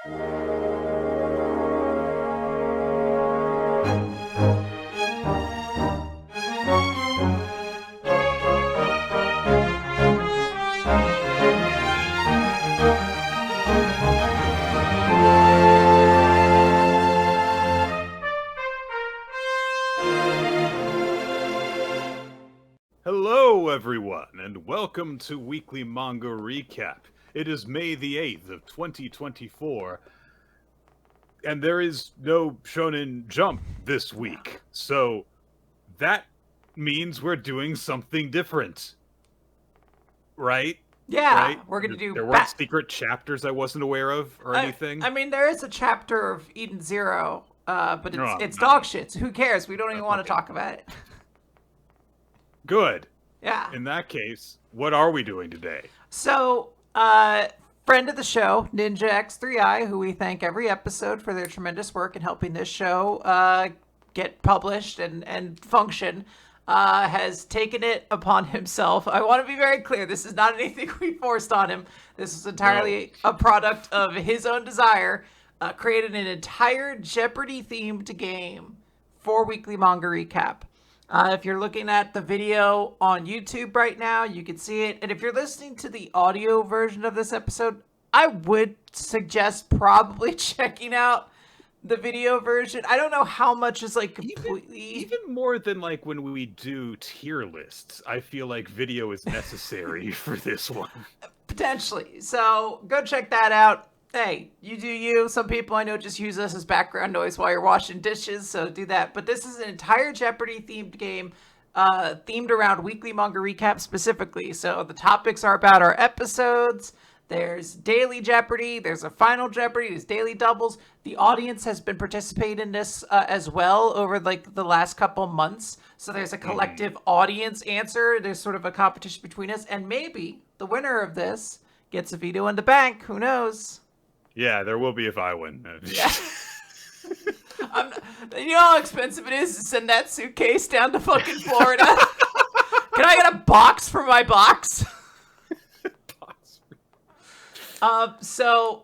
Hello, everyone, and welcome to Weekly Manga Recap. It is May the 8th of 2024, and there is no Shonen Jump this week, so that means we're doing something different. Right? Yeah, right? we're going to do... There weren't secret chapters I wasn't aware of, or anything? I mean, there is a chapter of Eden Zero, but it's no. dog shit, so who cares? We don't even want to talk about it. Good. Yeah. In that case, what are we doing today? So, friend of the show, Ninja X3I, who we thank every episode for their tremendous work in helping this show get published and function, has taken it upon himself. I want to be very clear. This is not anything we forced on him. This is entirely a product of his own desire. Created an entire Jeopardy-themed game for Weekly Manga Recap. If you're looking at the video on YouTube right now, you can see it. And if you're listening to the audio version of this episode, I would suggest probably checking out the video version. I don't know how much is like completely... Even more than like when we do tier lists, I feel like video is necessary for this one. Potentially. So go check that out. Hey, you do you. Some people I know just use us as background noise while you're washing dishes, so do that. But this is an entire Jeopardy-themed game, themed around Weekly Manga Recap specifically. So the topics are about our episodes. There's daily Jeopardy. There's a final Jeopardy. There's daily doubles. The audience has been participating in this as well over like the last couple months. So there's a collective audience answer. There's sort of a competition between us. And maybe the winner of this gets a veto in the bank. Who knows? Yeah, there will be if I win. Yeah. You know how expensive it is to send that suitcase down to fucking Florida? Can I get a box for my box? So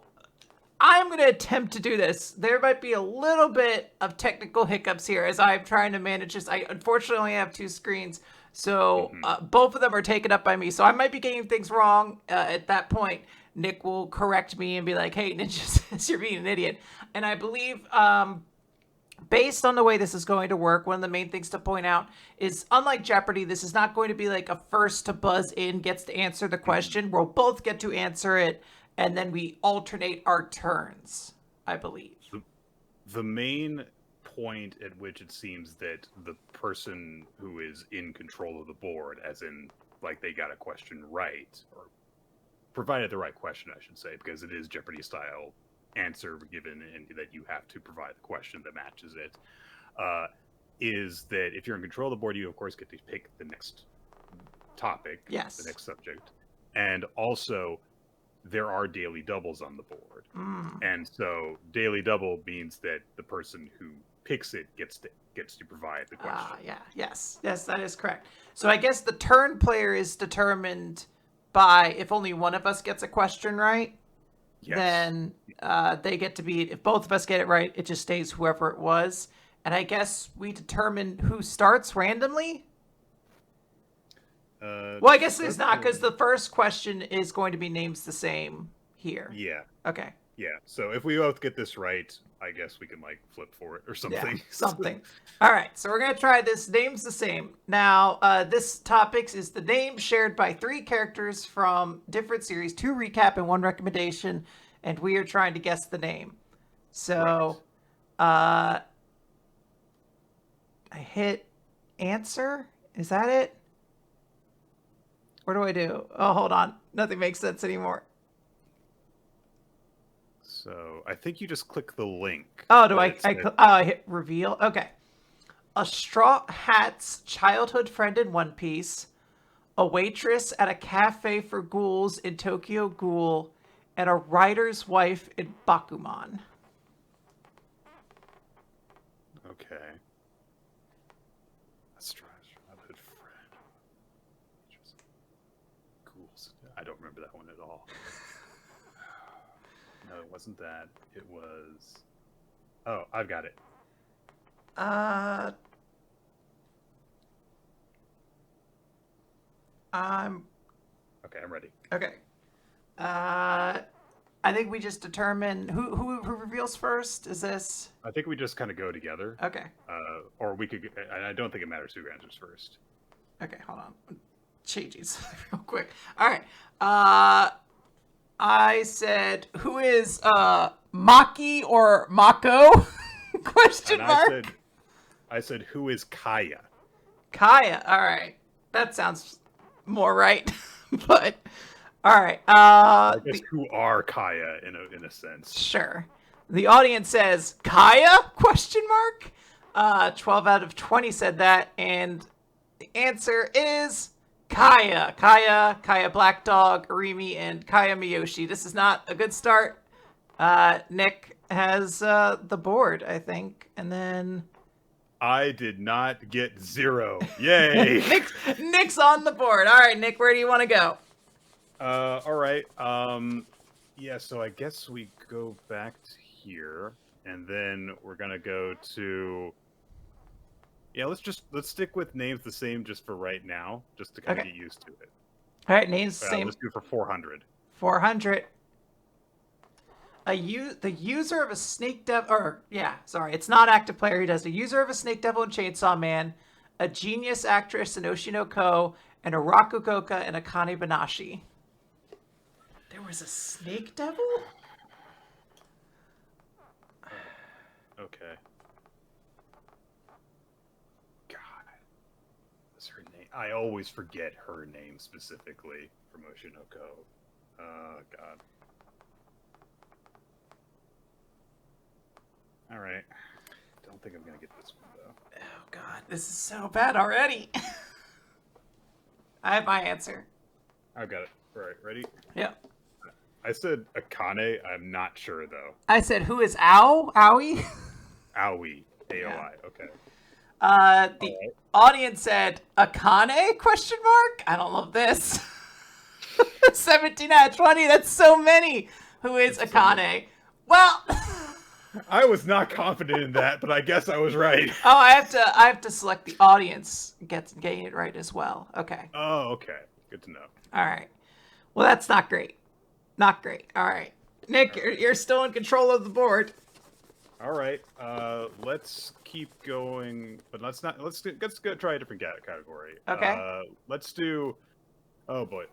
I'm going to attempt to do this. There might be a little bit of technical hiccups here as I'm trying to manage this. I unfortunately only have two screens, so both of them are taken up by me. So I might be getting things wrong at that point. Nick will correct me and be like, hey, Ninja says you're being an idiot. And I believe, based on the way this is going to work, one of the main things to point out is, unlike Jeopardy, this is not going to be like a first to buzz in gets to answer the question. We'll both get to answer it, and then we alternate our turns, I believe. The main point at which it seems that the person who is in control of the board, as in, like, they got a question right, or provided the right question, I should say, because it is Jeopardy-style answer given and that you have to provide the question that matches it, is that if you're in control of the board, you, of course, get to pick the next topic, yes, the next subject. And also, there are daily doubles on the board. And so daily double means that the person who picks it gets to provide the question. Yes, that is correct. So I guess the turn player is determined by if only one of us gets a question right, yes, then they get to be, if both of us get it right, it just stays whoever it was. And I guess we determine who starts randomly? Well, I guess there's not, because the first question is going to be names the same here. Yeah. Okay. Yeah, so if we both get this right, I guess we can, like, flip for it or something. Yeah, something. All right, so we're going to try this. Name's the same. Now, this topic is the name shared by three characters from different series, 2 recap and 1 recommendation, and we are trying to guess the name. So, I hit answer. Is that it? What do I do? Oh, hold on. Nothing makes sense anymore. So I think you just click the link. Oh, do I hit reveal? Okay. A straw hat's childhood friend in One Piece, a waitress at a cafe for ghouls in Tokyo Ghoul, and a writer's wife in Bakuman. Okay. A childhood friend. Ghouls. I don't remember that one at all. No. it wasn't that. It was. Oh, I've got it. Okay, I'm ready. Okay. I think we just determine who reveals first. Is this I think we just kind of go together. okay? Or we could. And I don't think it matters who answers first. Okay, hold on. Changes real quick. All right. I said, who is Maki or Mako? Question And mark. I said, who is Kaya? Kaya. All right. That sounds more right. But all right. I guess who are Kaya in a sense. Sure. The audience says Kaya? Question mark. 12 out of 20 said that, and the answer is Kaya. Kaya Black Dog, Arimi, and Kaya Miyoshi. This is not a good start. Nick has the board, I think, and then I did not get 0. Yay! Nick's on the board. All right, Nick, where do you want to go? All right. Yeah. So I guess we go back to here, and then we're gonna go to. Yeah, let's stick with names the same just for right now, just to kind of Okay. get used to it. All right, names the same. Let's do it for 400. 400. The user of a snake devil, or yeah, sorry, it's not active player who does. A user of a snake devil and chainsaw man, a genius actress in Oshinoko, and a Rakugoka and Akane Banashi. There was a snake devil? Okay. God, what's her name? I always forget her name specifically from Oshinoko. God. All right. Don't think I'm gonna get this one though. Oh god, this is so bad already. I have my answer. I've got it. All right, ready? Yep. I said Akane. I'm not sure though. I said, who is Aoi? Aoi. AOI. Okay. The audience said Akane? Question mark. I don't love this. 17 out of 20. That's so many. Who is Akane? Well, I was not confident in that, but I guess I was right. oh, I have to select the audience getting it right as well. Okay. Oh, okay. Good to know. All right. Well, that's not great. Not great. All right. Nick, you're still in control of the board. All right. Let's keep going, but let's go try a different category. Okay. Let's do. Oh boy.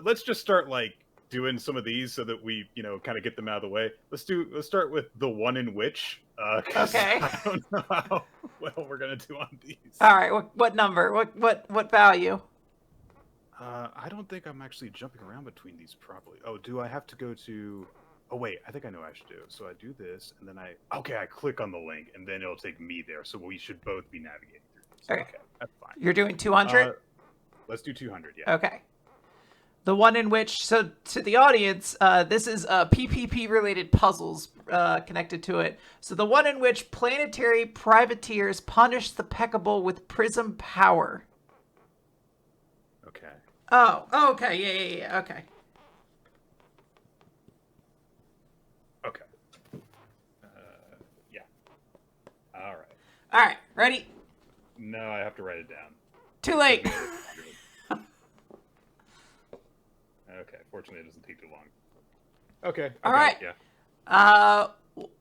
Let's just start like doing some of these so that we, kind of get them out of the way. Let's start with the one in which. 'Cause Okay. I don't know how well we're gonna do on these. All right. What number? What value? I don't think I'm actually jumping around between these properly. Oh, do I have to go to? Oh wait, I think I know what I should do. So I do this, and then I click on the link, and then it'll take me there. So we should both be navigating through this. Okay. Okay, that's fine. You're doing 200? Let's do 200. Yeah. Okay. The one in which, so to the audience, this is PPP related puzzles connected to it. So the one in which planetary privateers punish the peccable with prism power. Okay. Oh, okay. Yeah. Okay. Okay. Yeah. All right. All right. Ready? No, I have to write it down. Too late. Okay. Fortunately, it doesn't take too long. Okay. All right. Yeah.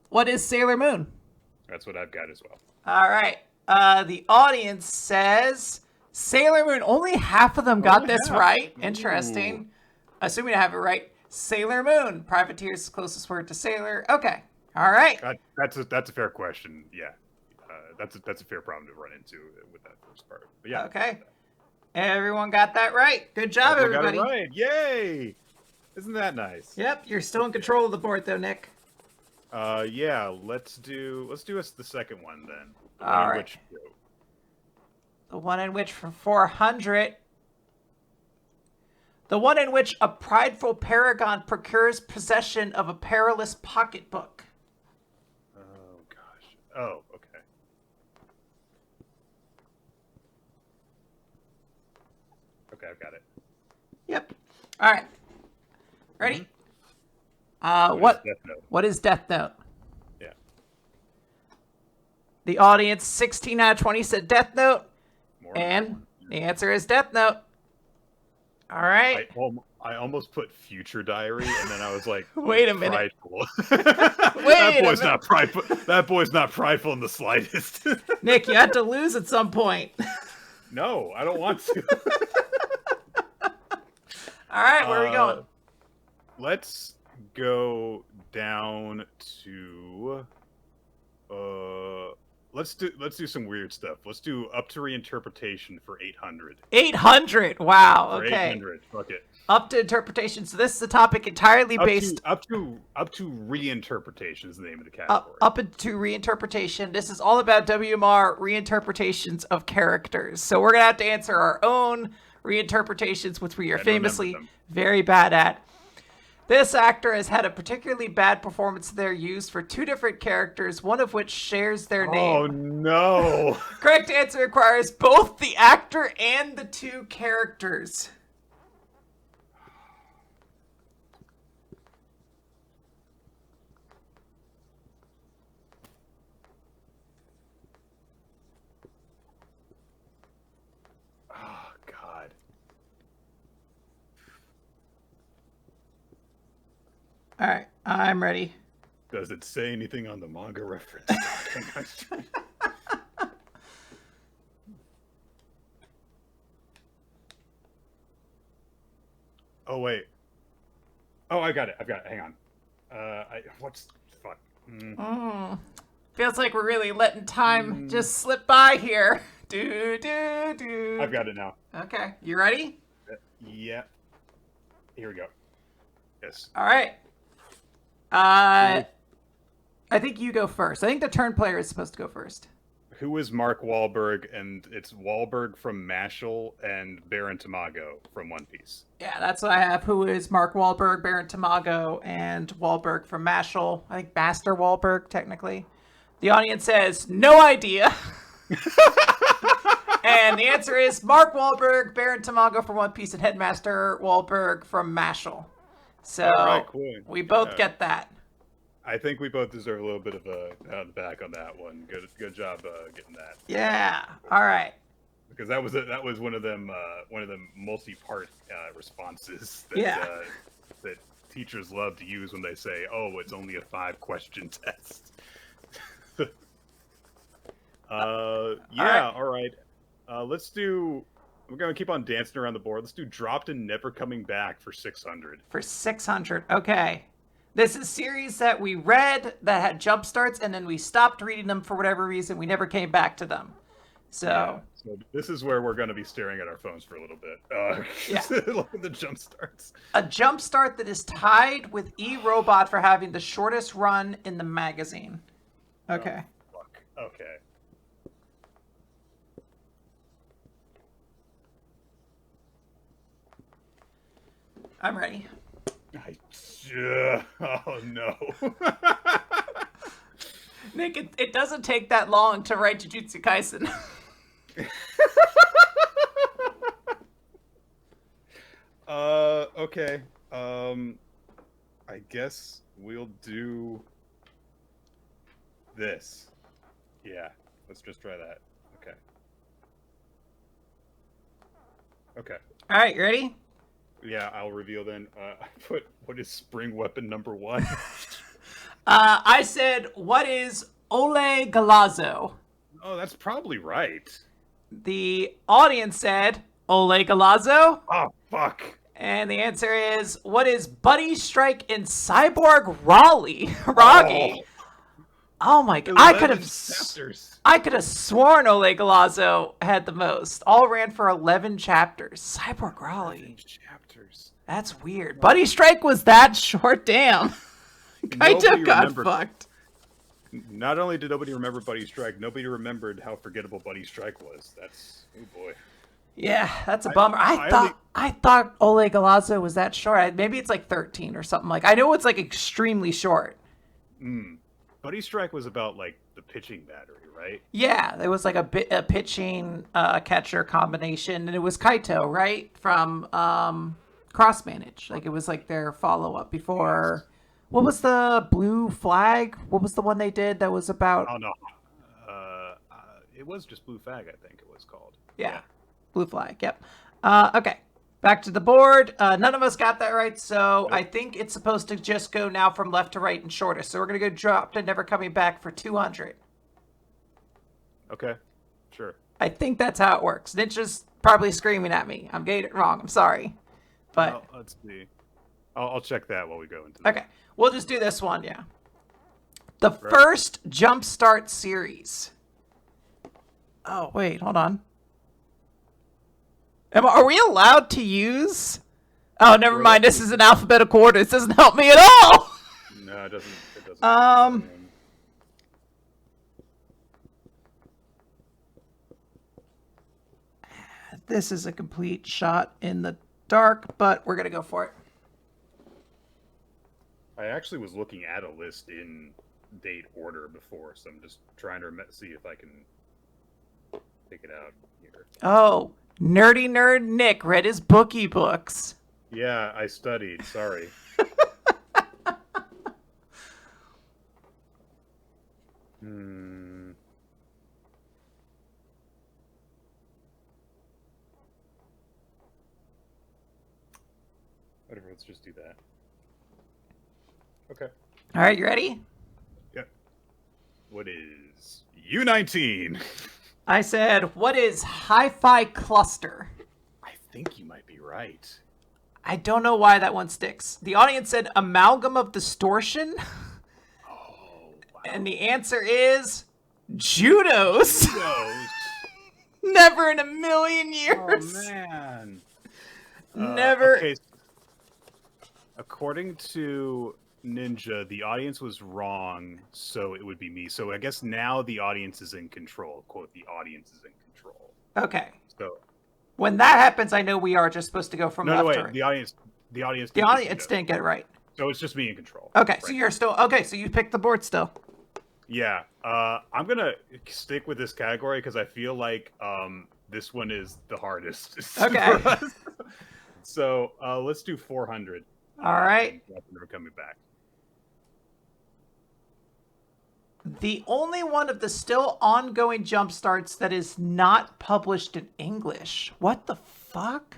What is Sailor Moon? That's what I've got as well. All right. The audience says Sailor Moon. Only half of them got Only this half. right. Ooh. Interesting. Assuming I have it right. Sailor Moon. Privateer's closest word to sailor. Okay. All right. That's a fair question. Yeah. That's a fair problem to run into with that first part. But yeah. Okay. Everyone got that right. Good job, Everyone everybody. got it right. Yay! Isn't that nice? Yep. You're still in control of the board, though, Nick. Yeah. Let's do us the second one then. The All one in right. which The one in which for 400. The one in which a prideful paragon procures possession of a perilous pocketbook. Oh gosh. Oh, okay. Okay, I've got it. Yep. All right. Ready? What Death Note? what is Death Note? Yeah. The audience, 16 out of 20 said Death Note, More and the answer is Death Note. All right. I almost put Future Diary, and then I was like, Wait a minute. Prideful. Wait That boy's not prideful in the slightest. Nick, you had to lose at some point. No, I don't want to. All right, where are we going? Let's go down to let's do some weird stuff. Let's do up to reinterpretation for 800. 800. Wow. For Okay. 800. Fuck it. Up to interpretation. So this is a topic entirely based up to reinterpretation is the name of the category. up into reinterpretation. This is all about WMR reinterpretations of characters. So we're gonna have to answer our own reinterpretations, which we are famously very bad at. This actor has had a particularly bad performance they're used for two different characters, one of which shares their name. Oh no! Correct answer requires both the actor and the two characters. Oh God! All right, I'm ready. Does it say anything on the manga reference? Oh wait. Oh, I got it. I've got it. Hang on. What's fuck? Feels like we're really letting time just slip by here. Do. I've got it now. Okay, you ready? Yeah. Here we go. Yes. All right. I think you go first. I think the turn player is supposed to go first. Who is Mark Wahlberg? And it's Wahlberg from Mashal and Baron Tamago from One Piece. Yeah, that's what I have. Who is Mark Wahlberg, Baron Tamago, and Wahlberg from Mashal? I think Master Wahlberg, technically. The audience says, no idea. And the answer is Mark Wahlberg, Baron Tamago from One Piece, and Headmaster Wahlberg from Mashal. So right, cool. We both get that. I think we both deserve a little bit of a pat on the back on that one. Good job getting that. Yeah. All right. Because that was one of them multi-part responses that teachers love to use when they say, "Oh, it's only a 5-question test." All right. Let's do. We're gonna keep on dancing around the board. Let's do dropped and never coming back for 600. For 600. Okay. This is a series that we read that had jump starts, and then we stopped reading them for whatever reason. We never came back to them. So this is where we're going to be staring at our phones for a little bit. Look at the jump starts. A jump start that is tied with E-Robot for having the shortest run in the magazine. Okay. Oh, fuck. Okay. I'm ready. Oh no. Nick, it doesn't take that long to write Jujutsu Kaisen. Okay. I guess we'll do this. Yeah, let's just try that. Okay. All right, you ready? Yeah, I'll reveal then. I put, what is spring weapon number 1? I said, what is Ole Galazzo? Oh, that's probably right. The audience said, Ole Galazzo? Oh, fuck. And the answer is, what is Buddy Strike in Cyborg Roggy? Oh my god! I could have sworn Ole Galazzo had the most. All ran for 11 chapters. Cyborg Raleigh. Chapters. That's weird. Buddy Strike was that short. Damn. Kaito got fucked. Not only did nobody remember Buddy Strike, nobody remembered how forgettable Buddy Strike was. That's oh boy. Yeah, that's a bummer. I thought Ole Galazzo was that short. Maybe it's like 13 or something. Like I know it's like extremely short. Buddy Strike was about like the pitching battery, right? Yeah, it was like a pitching catcher combination, and it was Kaito, right, from Cross Manage. Like it was like their follow up before What was the blue flag? What was the one they did that was about? Oh no, it was just Blue Flag, I think it was called. Yeah. Blue flag. Yep. Okay. Back to the board. None of us got that right, so Nope. I think it's supposed to just go now from left to right and shortest. So we're gonna go dropped and never coming back for 200. Okay, sure. I think that's how it works. Ninja's probably screaming at me. I'm getting it wrong. I'm sorry, but Well, let's see. I'll check that while we go into. That. okay. We'll just do this one. Yeah. The first Jumpstart series. Oh wait, hold on. Are we allowed to use? Oh, never mind. This is an alphabetical order. This doesn't help me at all. No, it doesn't. It doesn't. This is a complete shot in the dark, but we're gonna go for it. I actually was looking at a list in date order before, so I'm just trying to see if I can take it out here. Oh, nerdy nerd Nick read his bookie books. Yeah, I studied. Sorry. Whatever, let's just do that. Okay. All right, you ready? Yep. What is U19? I said, what is hi-fi cluster? I think you might be right. I don't know why that one sticks. The audience said amalgam of distortion. Oh, wow. And the answer is judos. Judos. Never in a million years. Oh, man. Never. Okay. According to Ninja, the audience was wrong, so it would be me. So I guess now the audience is in control. Quote, the audience is in control. Okay. So when that happens, I know we are just supposed to go from left to right. The audience didn't get it right. So it's just me in control. Okay, right so you're still okay. So you picked the board still. Yeah, I'm gonna stick with this category because I feel like this one is the hardest. Okay. For us. So let's do 400. All right. Never coming back. The only one of the still ongoing jump starts that is not published in English. What the fuck?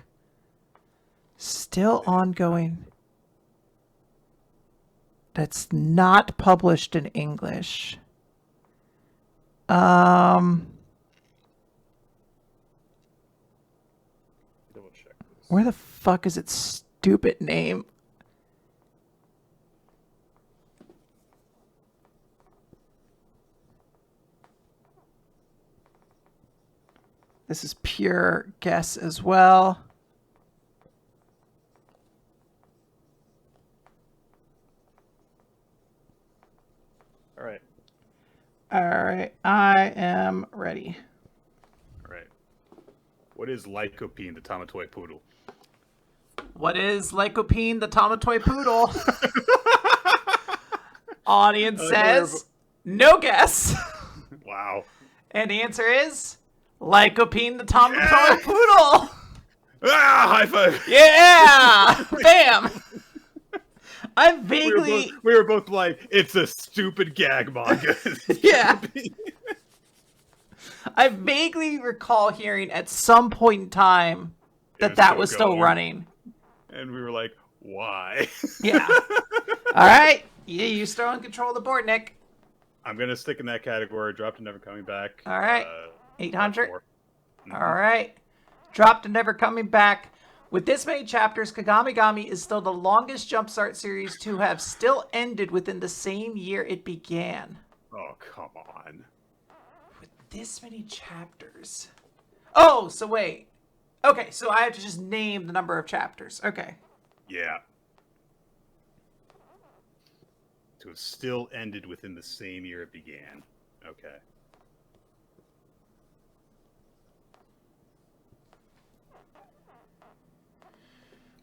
Still ongoing. That's not published in English. Double check this. Where the fuck is its stupid name? This is pure guess as well. All right. All right, I am ready. All right. What is Lycopene, the Tamatoy poodle? What is Lycopene, the Tamatoy poodle? Audience says no guess. Wow. And the answer is Lycopene, the Tamatoy poodle. Ah, high five. Yeah, bam. I vaguely we were both like, it's a stupid gag manga. Yeah. I vaguely recall hearing at some point in time that was still running. And we were like, why? Yeah. All right. Yeah, you still in control of the board, Nick. I'm going to stick in that category. Drop to never coming back. All right. 800. Mm-hmm. All right. Drop to never coming back. With this many chapters, Kagamigami is still the longest Jumpstart series to have still ended within the same year it began. Oh, come on. With this many chapters. Oh, so wait. Okay, so I have to just name the number of chapters. Okay. Yeah. To have still ended within the same year it began. Okay.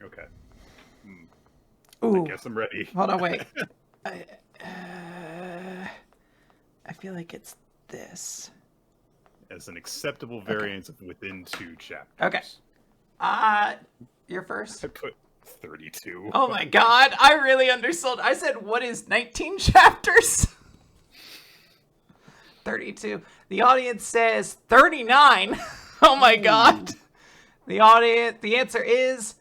Okay. Ooh. I guess I'm ready. Hold on, wait. I feel like it's this. As an acceptable variance of within 2 chapters. Okay. You're first. I put 32. Oh my god, I really undersold. I said, what is 19 chapters? 32. The audience says 39. Oh my god. The answer is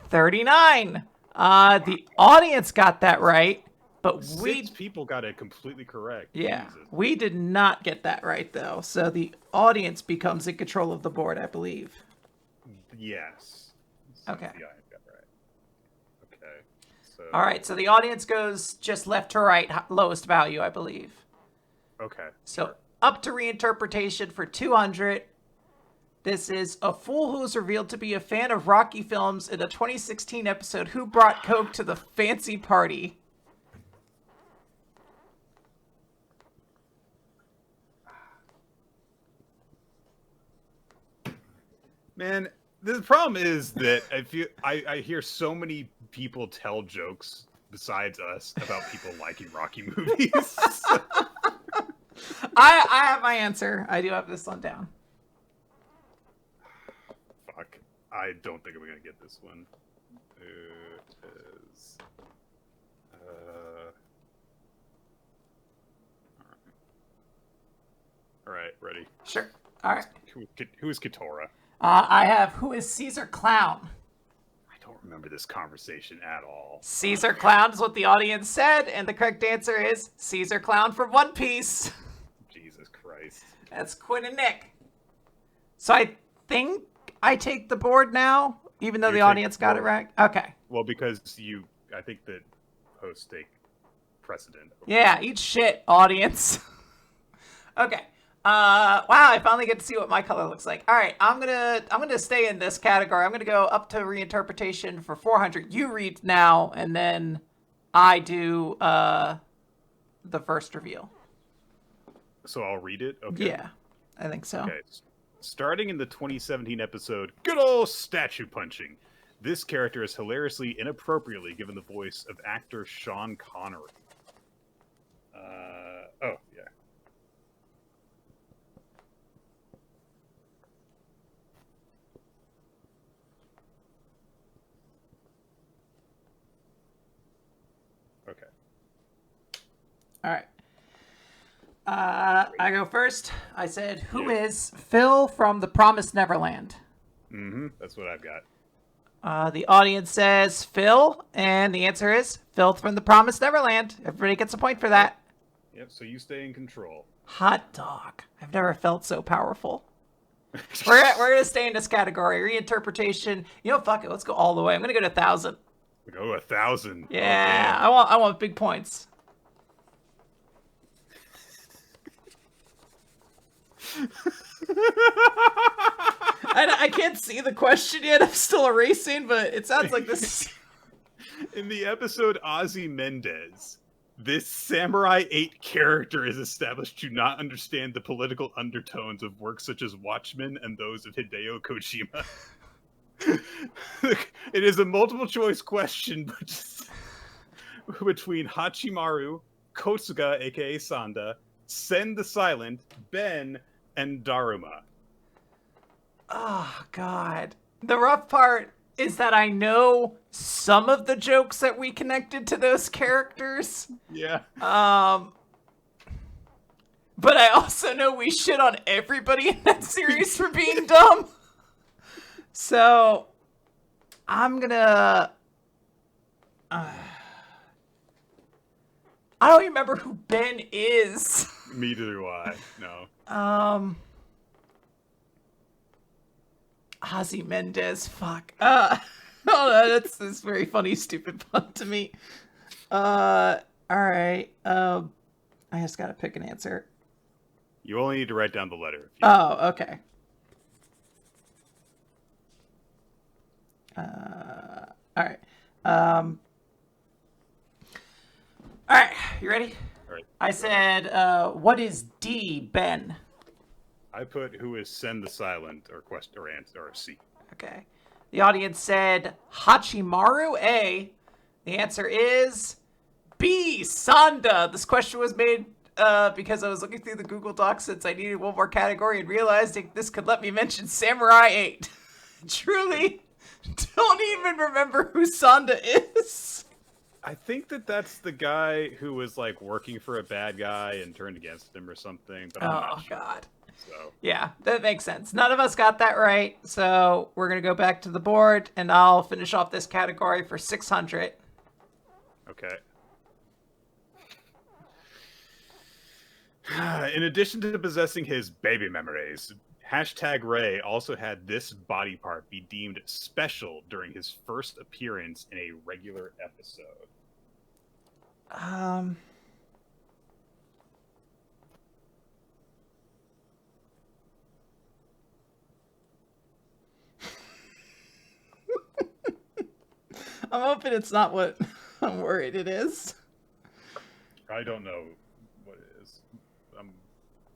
39. The audience got that right, but Six people got it completely correct. Yeah, Jesus. we did not get that right though. So the audience becomes in control of the board, I believe. Yes. Okay. Yeah, I got right. Okay. So. All right. So the audience goes just left to right, lowest value, I believe. Okay. So sure. up to reinterpretation for 200. This is a fool who was revealed to be a fan of Rocky films in a 2016 episode Who Brought Coke to the Fancy Party. Man, the problem is that I hear so many people tell jokes besides us about people liking Rocky movies. I have my answer. I do have this one down. Fuck. I don't think I'm gonna get this one. It is. All right, ready. Sure. All right. Who is Katora? I have who is Caesar Clown? I don't remember this conversation at all. Caesar Clown is what the audience said, and the correct answer is Caesar Clown from One Piece. Jesus Christ. That's Quinn and Nick. So I think I take the board now, even though the audience got it right. Okay. Well, because I think that hosts take precedent. Yeah, eat shit, audience. Okay. Wow, I finally get to see what my color looks like. All right, I'm gonna stay in this category. I'm gonna go up to reinterpretation for 400. You read now, and then I do the first reveal. So I'll read it? Okay. Yeah, I think so. Okay. Starting in the 2017 episode, Good Ol' Statue Punching, this character is hilariously inappropriately given the voice of actor Sean Connery. Oh, yeah. Okay. All right. I go first. I said, who is Phil from The Promised Neverland? Mm-hmm. That's what I've got. The audience says Phil, and the answer is Phil from The Promised Neverland. Everybody gets a point for that. Yep, so you stay in control. Hot dog. I've never felt so powerful. We're going to stay in this category. Reinterpretation. You know, fuck it. Let's go all the way. I'm going to go to 1,000. Go 1,000. Yeah, Oh, I want big points. I can't see the question yet. I'm still erasing, but it sounds like this is... In the episode Ozymandias, this Samurai 8 character is established to not understand the political undertones of works such as Watchmen and those of Hideo Kojima. It is a multiple choice question between Hachimaru, Kotsuga, aka Sanda, Sen the Silent, Ben, and Daruma. Oh, God. The rough part is that I know some of the jokes that we connected to those characters. Yeah. But I also know we shit on everybody in that series for being dumb. So, I'm gonna... I don't remember who Ben is. Neither do I. No. Ozymandias, fuck. Oh, that's very funny, stupid pun to me. All right. I just gotta pick an answer. You only need to write down the letter. Oh, okay. All right. All right. You ready? All right. I said, what is D, Ben? I put who is Sen the Silent or answer or C. Okay. The audience said Hachimaru A. The answer is B, Sanda. This question was made because I was looking through the Google Docs since I needed one more category and realized this could let me mention Samurai 8. Truly, don't even remember who Sonda is. I think that's the guy who was like working for a bad guy and turned against him or something. But I'm not sure. God. So Yeah, that makes sense. None of us got that right, so we're gonna go back to the board, and I'll finish off this category for 600. okay. In addition to possessing his baby memories, #Ray also had this body part be deemed special during his first appearance in a regular episode. I'm hoping it's not what I'm worried it is. I don't know what it is.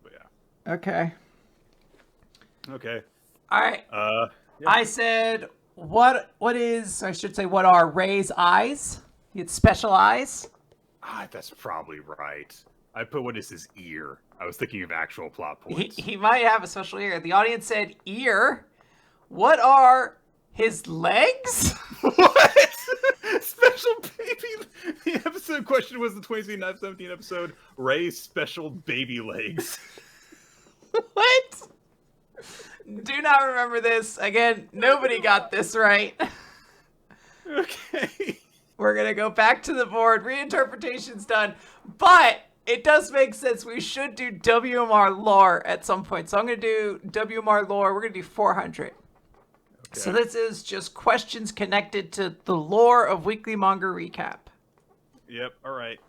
But yeah. Okay. Okay. All right. Yeah. I said, what are Ray's eyes? He had special eyes? That's probably right. I put, what is his ear? I was thinking of actual plot points. He might have a special ear. The audience said ear. What are his legs? What? Special baby. The episode question was the 2017 episode, Ray's special baby legs. What? Do not remember this. Again, nobody got this right. Okay. We're going to go back to the board. Reinterpretation's done. But it does make sense. We should do WMR lore at some point. So I'm going to do WMR lore. We're going to do 400. Okay. So this is just questions connected to the lore of Weekly Manga Recap. Yep. All right.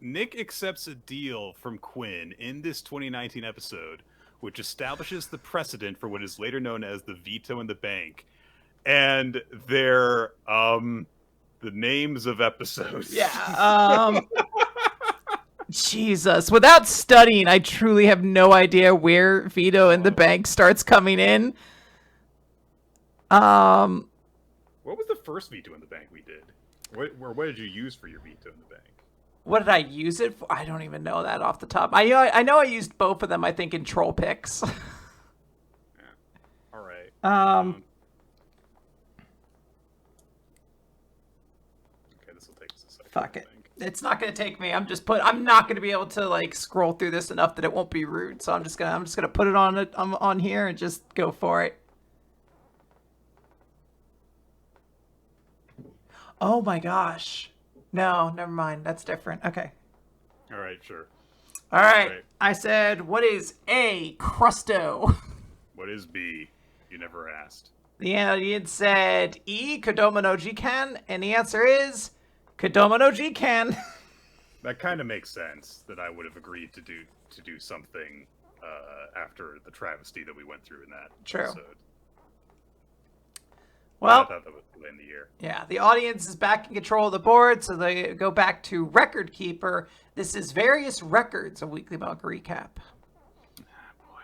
Nik accepts a deal from Quinn in this 2019 episode, which establishes the precedent for what is later known as the veto in the bank. And they're the names of episodes. Yeah. Jesus. Without studying, I truly have no idea where Veto in the Bank starts coming in. What was the first Veto in the Bank we did? What did you use for your Veto in the Bank? What did I use it for? I don't even know that off the top. I know I used both of them, I think, in Troll Picks. Yeah. All right. Okay, this will take us a second. Fuck it. It's not going to take me. I'm not going to be able to like scroll through this enough that it won't be rude. So I'm just going to put it on here and just go for it. Oh my gosh. No, never mind. That's different. Okay. All right, sure. All right. I said, what is A, Crusto? What is B? You never asked. The audience said E, Kodomo no Jikan, and the answer is Kodomo no Jikan. That kind of makes sense that I would have agreed to do something after the travesty that we went through in that episode. Well, I thought that was in the year. Yeah, the audience is back in control of the board, so they go back to Record Keeper. This is various records of Weekly Manga Recap. Boy.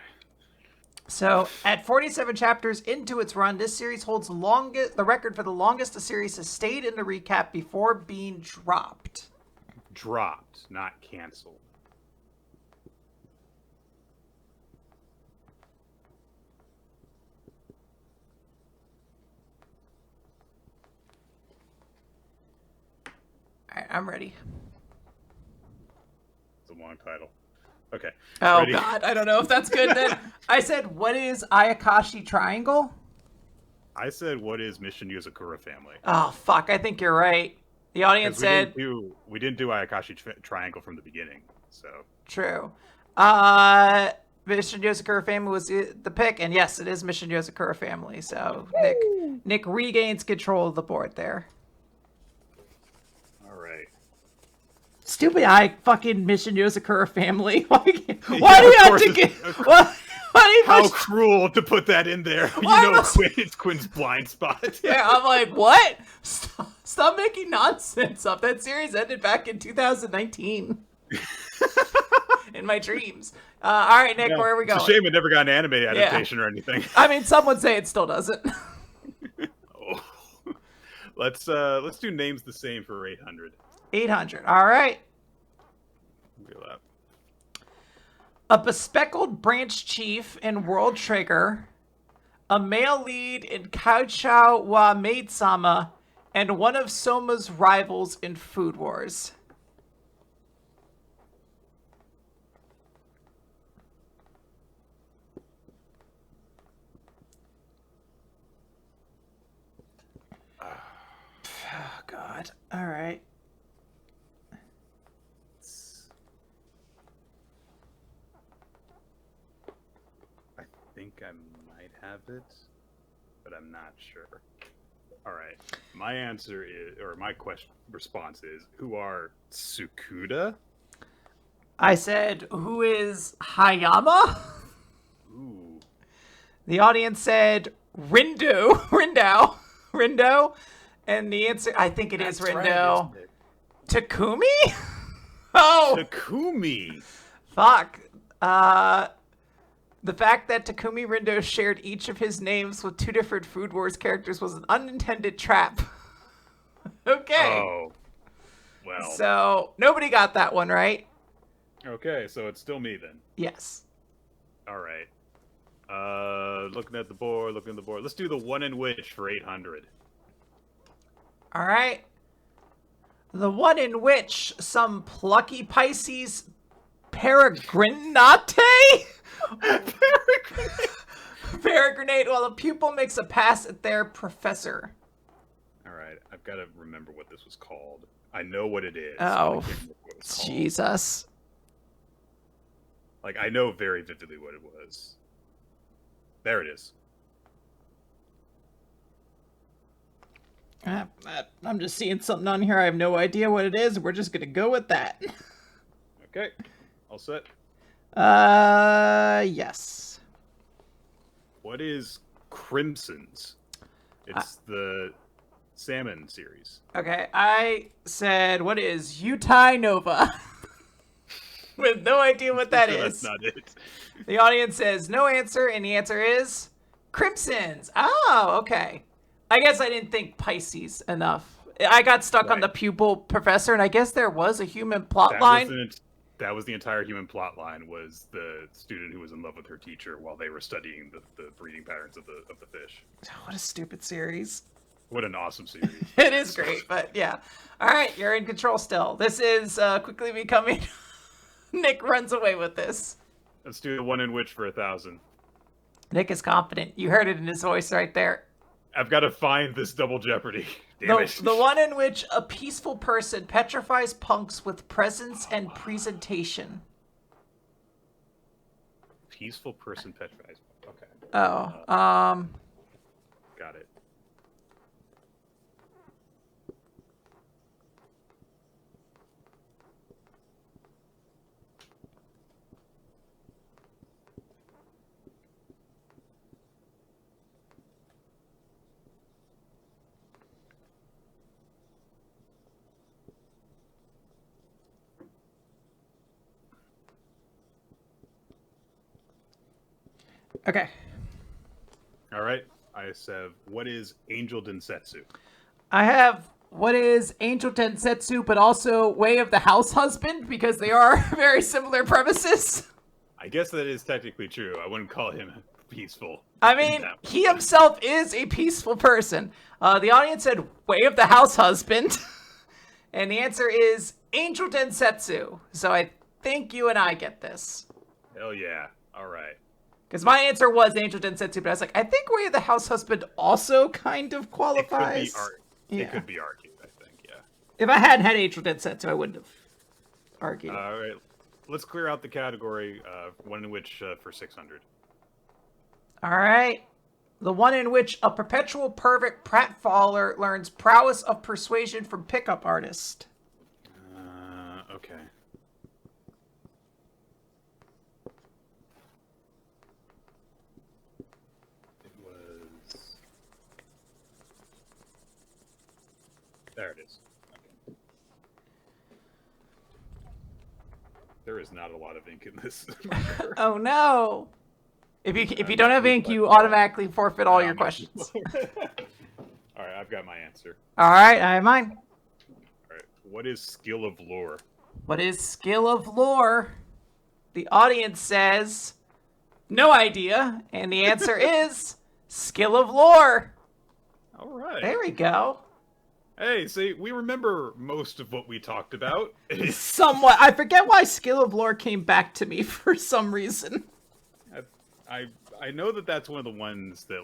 So, at 47 chapters into its run, this series holds the record for the longest a series has stayed in the recap before being dropped. Dropped, not canceled. I'm ready. It's a long title. Okay. Oh, ready? God. I don't know if that's good then. I said, what is Ayakashi Triangle? I said, what is Mission Yozakura Family? Oh, fuck. I think you're right. The audience said... We didn't do Ayakashi Triangle from the beginning, so... True. Mission Yozakura Family was the pick, and yes, it is Mission Yozakura Family, so Nik regains control of the board there. Stupid fucking Mission Yozakura Family. Why do you have to get... How cruel to put that in there. It's Quinn's blind spot. Yeah, I'm like, what? Stop making nonsense up. That series ended back in 2019. In my dreams. All right, Nick, where are we going? It's a shame it never got an anime adaptation or anything. I mean, some would say it still doesn't. Oh. Let's do names the same for 800. 800. All right. Wheel up. A bespectacled branch chief in World Trigger a male lead in Kaochao wa Maid-sama, and one of Soma's rivals in Food Wars. Oh, God. All right. I think I might have it, but I'm not sure. All right. My answer is, or my response is, who are Tsukuda? I said, who is Hayama? Ooh. The audience said, Rindo. And the answer, I think it is Rindo. Right, Takumi? Oh! Takumi! Fuck. The fact that Takumi Rindo shared each of his names with two different Food Wars characters was an unintended trap. Okay. Oh. Well. So, nobody got that one, right? Okay, so it's still me then. Yes. All right. Looking at the board. Let's do the one in which for 800. All right. The one in which some plucky Pisces peregrinate? Peregrinate while a pupil makes a pass at their professor. All right, I've got to remember what this was called. I know what it is. Oh, Jesus. Like, I know very vividly what it was. There it is. I'm just seeing something on here. I have no idea what it is. We're just going to go with that. Okay. All set. Yes. What is Crimson's? It's the salmon series. Okay, I said, what is Yutai Nova? With no idea what that is. That's not it. The audience says no answer, and the answer is Crimson's. Oh, okay. I guess I didn't think Pisces enough. I got stuck on the pupil professor, and I guess there was a human plot line. That was the entire human plot line, was the student who was in love with her teacher while they were studying the breeding patterns of the fish. What a stupid series. What an awesome series. It is great, but yeah. All right, you're in control still. This is quickly becoming... Nick runs away with this. Let's do the one in which for 1,000. Nick is confident. You heard it in his voice right there. I've got to find this double Jeopardy. Damn it. The one in which a peaceful person petrifies punks with presence and presentation. Peaceful person petrifies. Okay. Oh, Got it. okay. All right. I have, what is Angel Densetsu? I have what is Angel Densetsu, but also Way of the House Husband, because they are very similar premises. I guess that is technically true. I wouldn't call him peaceful. I mean, he himself is a peaceful person. The audience said Way of the House Husband, and the answer is Angel Densetsu. So I think you and I get this. Hell yeah. All right. Because my answer was Angel Densetsu, but I was like, I think Way of the House Husband also kind of qualifies. It could be argued, I think, yeah. If I hadn't had Angel Densetsu, I wouldn't have argued. All right. Let's clear out the category, one in which for 600. All right. The one in which a perpetual pervert pratfaller learns prowess of persuasion from pickup artist. Okay. It was... There it is. Okay. There is not a lot of ink in this. Oh no! If you don't have ink, you automatically forfeit all your questions. All right, I've got my answer. All right, I have mine. All right, what is skill of lore? What is skill of lore? The audience says no idea, and the answer is Skill of Lore. All right. There we go. Hey, see, we remember most of what we talked about. Somewhat. I forget why Skill of Lore came back to me for some reason. I know that that's one of the ones that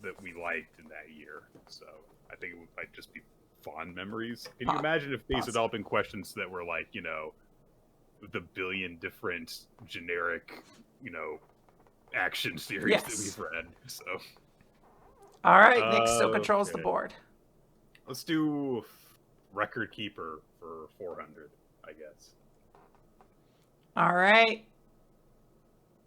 that we liked in that year. So I think it might just be fond memories. Can you imagine if these had all been questions that were like, the billion different generic, action series that we've read? So. All right, Nick still controls the board. Let's do Record Keeper for 400, I guess. All right.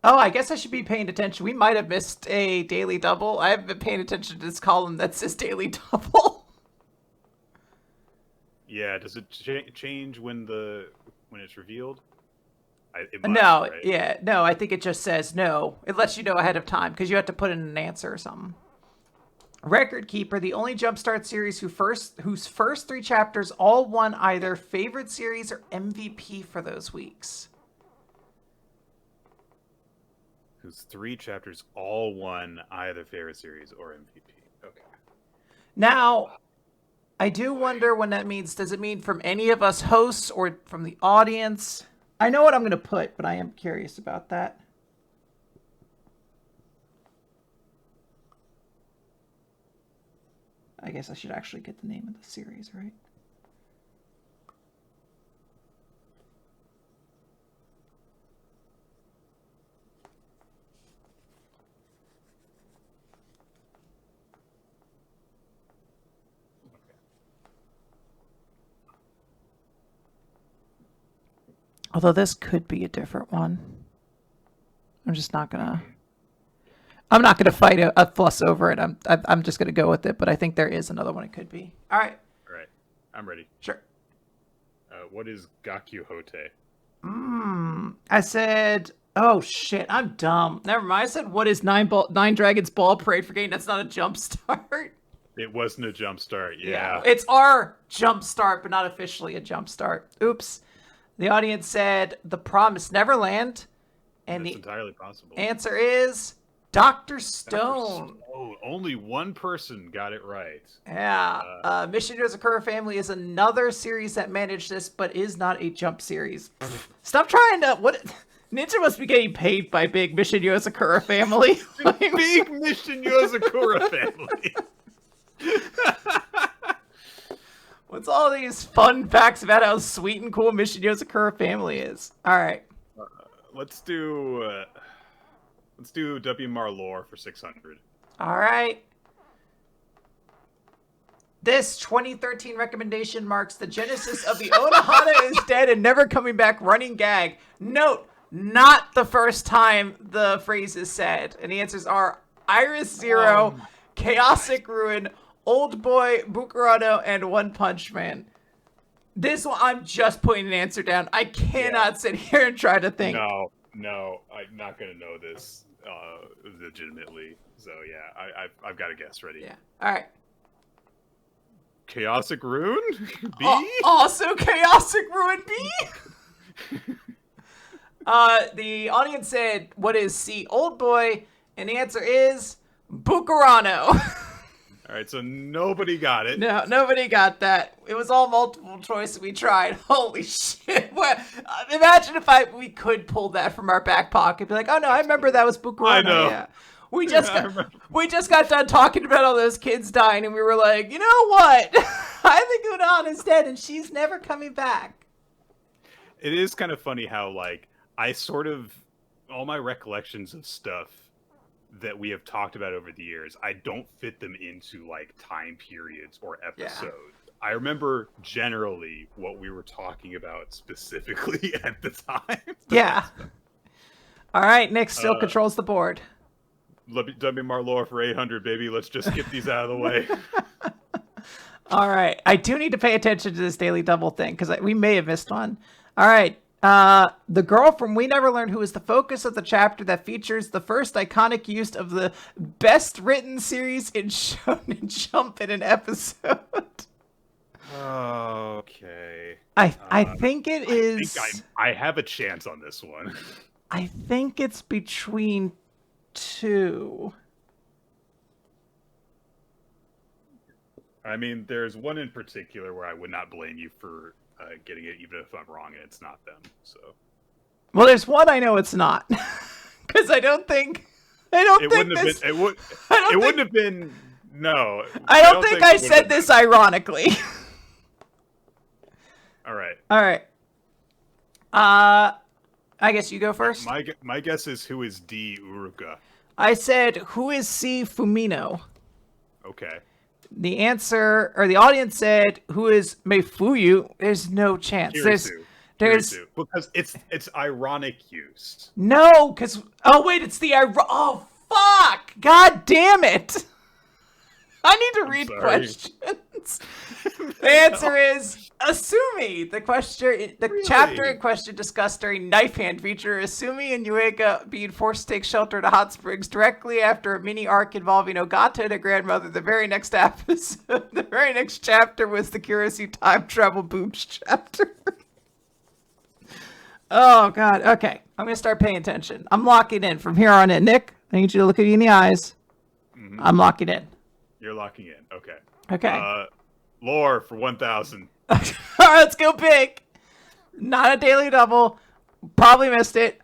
Oh, I guess I should be paying attention. We might have missed a daily double. I haven't been paying attention to this column that says daily double. Yeah, does it change when it's revealed? No, right? yeah, no. I think it just says no. It lets you know ahead of time because you have to put in an answer or something. Record Keeper, the only Jumpstart series whose first 3 chapters all won either favorite series or MVP for those weeks. Whose 3 chapters all won either favorite series or MVP. Okay. Now, I do wonder when that means. Does it mean from any of us hosts or from the audience? I know what I'm going to put, but I am curious about that. I guess I should actually get the name of the series, right? Although this could be a different one. I'm just not gonna. I'm not gonna fight a fuss over it. I'm just gonna go with it. But I think there is another one. It could be. All right. All right. I'm ready. Sure. What is Gakuhote? I said. Oh shit! I'm dumb. Never mind. I said, "What is Nine Dragons Ball Parade for Game?" That's not a jump start. It wasn't a jump start. Yeah. It's our jump start, but not officially a jump start. Oops. The audience said The Promised Neverland, and That's entirely possible. Answer is Dr. Stone. Oh, only one person got it right. Yeah. Mission Yozakura Family is another series that managed this, but is not a jump series. Stop trying to. What? Ninja must be getting paid by Big Mission Yozakura Family. Big Mission Yozakura Family. What's all these fun facts about how sweet and cool Mission Yozakura Family is? All right. Let's do WMR lore for 600. All right. This 2013 recommendation marks the genesis of the Onohana is dead and never coming back running gag. Note, not the first time the phrase is said. And the answers are Iris Zero, Chaosic Ruin, Old Boy, Bukurano, and One Punch Man. This one, I'm just putting an answer down. I cannot sit here and try to think. No, I'm not going to know this legitimately. So, yeah, I've got a guess ready. Yeah. All right. Chaosic Ruin? B? Also Chaosic Ruin B? The audience said, what is C? Old Boy? And the answer is Bukurano. All right, so nobody got it. No, nobody got that. It was all multiple choice. We tried. Holy shit! Imagine if we could pull that from our back pocket. Be like, oh no, I remember that was Bukurano. I know. Yeah. We just got done talking about all those kids dying, and we were like, you know what? I think Unan is dead, and she's never coming back. It is kind of funny how I sort of all my recollections of stuff that we have talked about over the years, I don't fit them into time periods or episodes. Yeah. I remember generally what we were talking about specifically at the time. Yeah. All right, Nick still controls the board. WMR lore for 800, baby. Let's just get these out of the way. All right. I do need to pay attention to this daily double thing because we may have missed one. All right. The girl from We Never Learned, who is the focus of the chapter that features the first iconic use of the best written series in Shonen Jump in an episode. Okay. I think it is. I have a chance on this one. I think it's between two. I mean, there's one in particular where I would not blame you for getting it, even if I'm wrong and it's not them. So, well, there's one I know it's not, because I don't think it this. wouldn't have been. It wouldn't have been. No, I don't think I said this ironically. All right. All right. I guess you go first. My guess is who is D Uruka. I said who is C Fumino. Okay. The answer, or the audience said who is Meifuyu. There's no chance. There's because it's ironic use. No, because it's the oh fuck, god damn it. I need to read questions. The answer is Asumi. The chapter in question discussed during Knife Hand feature Asumi and Yueka being forced to take shelter at a hot springs directly after a mini arc involving Ogata and a grandmother. The very next chapter was the Kurisu time travel boobs chapter. Oh god. Okay, I'm gonna start paying attention. I'm locking in from here on in. Nick, I need you to look at me in the eyes. Mm-hmm. I'm locking in. You're locking in. Okay. Okay. Lore for 1,000. All right, let's go big. Not a daily double. Probably missed it.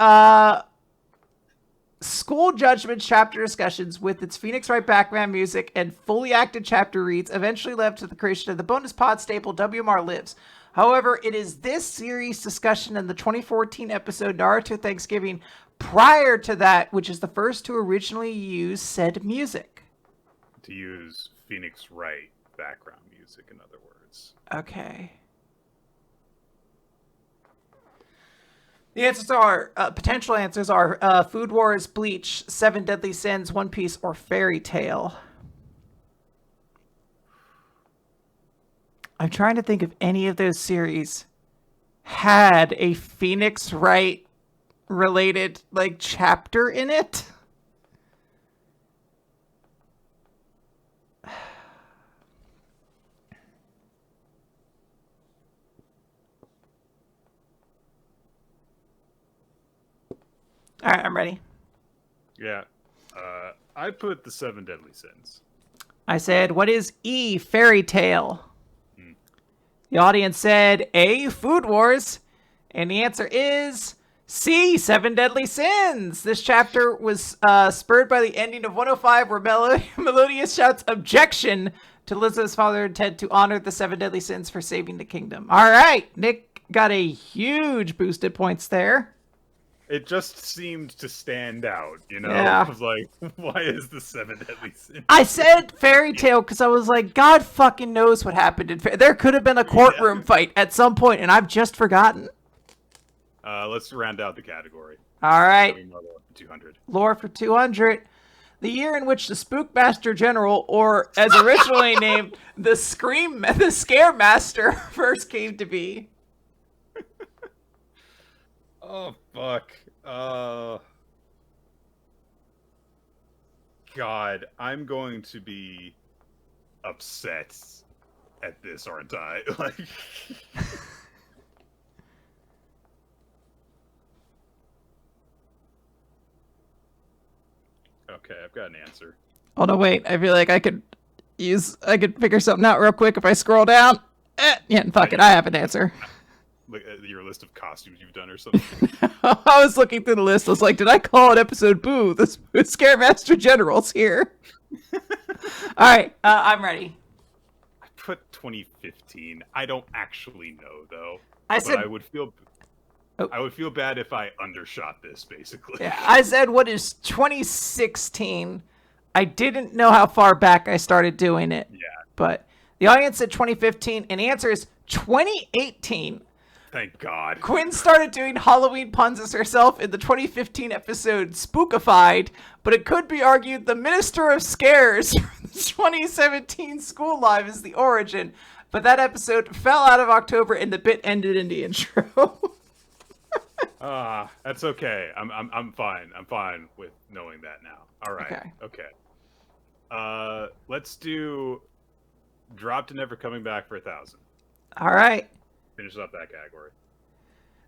School Judgment chapter discussions with its Phoenix Wright background music and fully acted chapter reads eventually led to the creation of the bonus pod staple WMR Lives. However, it is this series discussion in the 2014 episode Naruto Thanksgiving prior to that, which is the first to originally use said music. To use Phoenix Wright background music, in other words. Okay. The answers are, potential answers are Food Wars, Bleach, Seven Deadly Sins, One Piece, or Fairy Tail. I'm trying to think if any of those series had a Phoenix Wright related, chapter in it. All right, I'm ready. Yeah. I put the Seven Deadly Sins. I said, what is E, Fairy Tail? The audience said A, Food Wars. And the answer is C, Seven Deadly Sins. This chapter was spurred by the ending of 105 where Melodious shouts objection to Lizzo's father intent to honor the Seven Deadly Sins for saving the kingdom. All right, Nick got a huge boosted points there. It just seemed to stand out, Yeah. I was like, why is the Seven Deadly Sins? I said Fairy Tail because I was like, God fucking knows what happened in there could have been a courtroom fight at some point, and I've just forgotten. Let's round out the category. All right. 200. Lore for 200. The year in which the Spookmaster General, or as originally named, the Scare Master, first came to be. Oh, fuck. God, I'm going to be upset at this, aren't I? Okay, I've got an answer. Oh, no, wait. I feel like I could figure something out real quick if I scroll down. Yeah, fuck it. I have an answer. Look at your list of costumes you've done or something. I was looking through the list. I was like, did I call it episode Boo? The Scaremaster General's here. All right, I'm ready. I put 2015. I don't actually know, though. I said I would feel bad if I undershot this, basically. Yeah, I said what is 2016. I didn't know how far back I started doing it. Yeah. But the audience said 2015, and the answer is 2018. Thank God. Quinn started doing Halloween puns as herself in the 2015 episode Spookified, but it could be argued the Minister of Scares from the 2017 School Live is the origin. But that episode fell out of October and the bit ended in the intro. That's okay. I'm fine. I'm fine with knowing that now. All right. Okay. Let's do Drop to Never Coming Back for 1,000. All right. Finish up that category.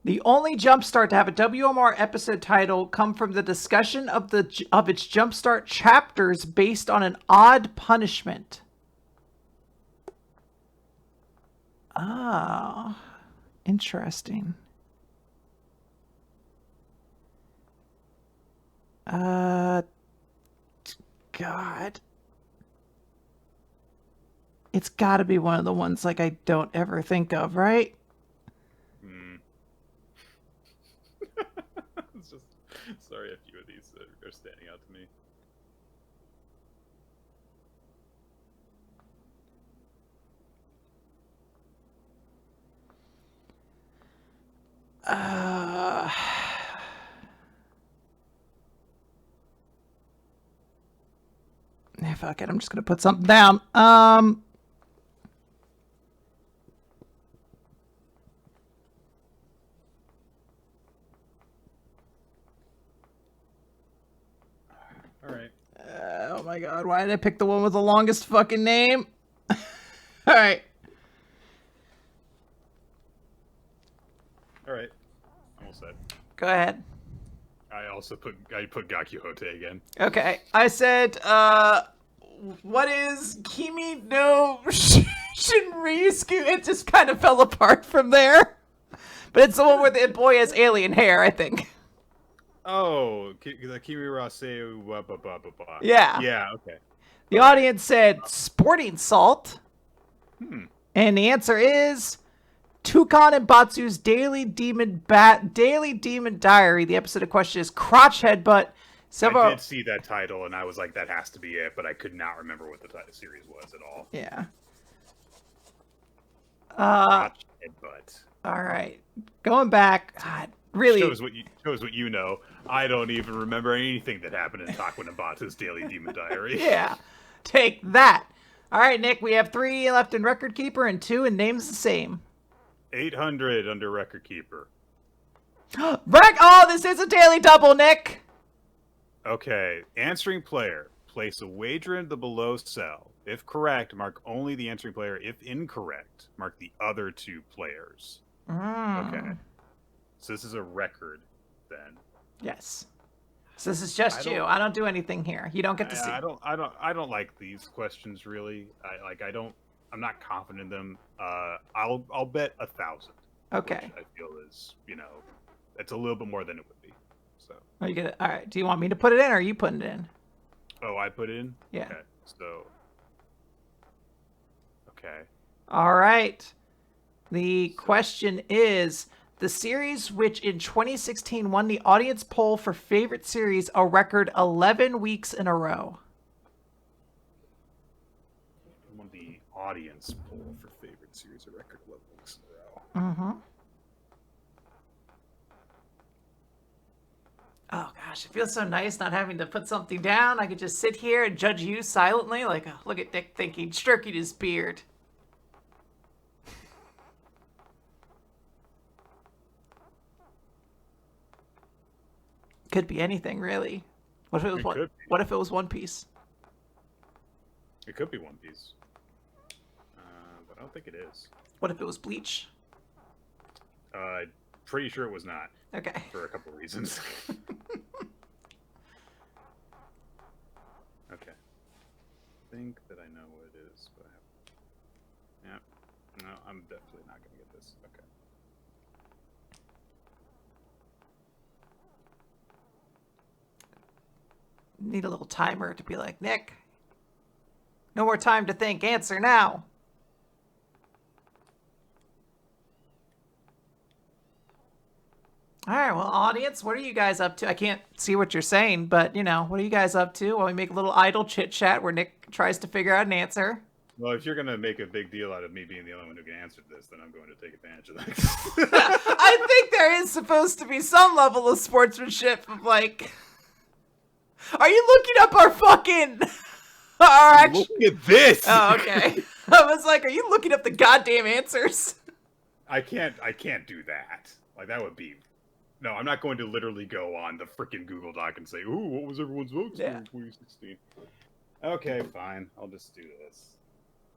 The only Jumpstart to have a WMR episode title come from the discussion of its Jumpstart chapters based on an odd punishment. Oh, interesting. God. It's got to be one of the ones like I don't ever think of, right? It's just sorry, a few of these are standing out to me. Fuck it. I'm just gonna put something down. All right. Oh my god, why did I pick the one with the longest fucking name? All right. All right. Almost set. Go ahead. I put Gakuhote again. Okay. I said, what is Kimi no Shinryusuke? It just kind of fell apart from there. But it's the one where the boy has alien hair, I think. Oh, the Kimirase ba. Yeah. Yeah, okay. The audience said sporting salt. And the answer is Tukan and Batsu's Daily Demon Diary. The episode of question is crotch headbutt. I did see that title, and I was like, that has to be it, but I could not remember what the series was at all. Yeah. Crotch headbutt. All right. Going back, God, really shows what you know. I don't even remember anything that happened in Taquin and Batu's Daily Demon Diary. Yeah. Take that. All right, Nick, we have 3 left in Record Keeper and 2 in Names the Same. 800 under Record Keeper. Oh, this is a daily double, Nick. Okay. Answering player. Place a wager in the below cell. If correct, mark only the answering player. If incorrect, mark the other 2 players. Okay. So this is a record, then. Yes. So this is just you. I don't do anything here. You don't get to see. I don't like these questions really. I'm not confident in them. I'll bet 1,000. Okay. Which I feel is, it's a little bit more than it would be. So. Are you gonna? All right. Do you want me to put it in, or are you putting it in? Oh, I put it in. Yeah. Okay. So. Okay. All right. The question is the series which in 2016 won the audience poll for favorite series a record 11 weeks in a row. Won the audience poll for favorite series a record 11 weeks in a row. Mm-hmm. Oh gosh, it feels so nice not having to put something down. I could just sit here and judge you silently, like, oh, look at Nick thinking, stroking his beard. Could be anything, really. What if it was One Piece? It could be One Piece, but I don't think it is. What if it was Bleach? Pretty sure it was not. Okay. For a couple of reasons. Okay. I think that I know what it is, but no, I'm definitely not gonna get this. Okay. Need a little timer to be like, Nick, no more time to think. Answer now. All right, well, audience, what are you guys up to? I can't see what you're saying, but, what are you guys up to while we make a little idle chit-chat where Nick tries to figure out an answer? Well, if you're going to make a big deal out of me being the only one who can answer this, then I'm going to take advantage of that. I think there is supposed to be some level of sportsmanship of, like... Are you looking up our fucking... Look at this! Oh, okay. I was like, are you looking up the goddamn answers? I can't do that. Like, that would be... No, I'm not going to literally go on the freaking Google Doc and say, ooh, what was everyone's votes for 2016? Okay, fine. I'll just do this.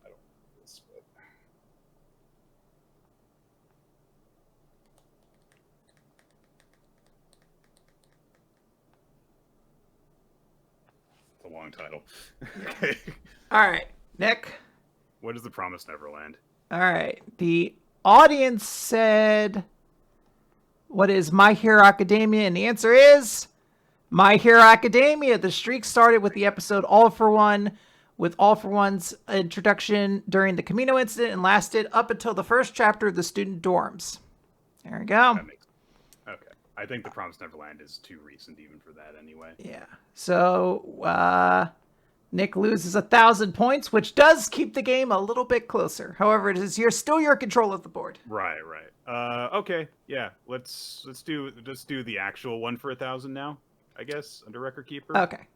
I don't do this, but... It's a long title. Okay. All right, Nick. What is The Promised Neverland? All right. The audience said, what is My Hero Academia? And the answer is My Hero Academia. The streak started with the episode All for One, with All for One's introduction during the Camino incident and lasted up until the first chapter of the student dorms. There we go. That makes sense. Okay. I think The Promised Neverland is too recent even for that anyway. Yeah. So, Nick loses 1,000 points, which does keep the game a little bit closer. However, it is still your control of the board. Right. Okay. Yeah. Let's do the actual one for 1,000 now. I guess under record keeper. Okay.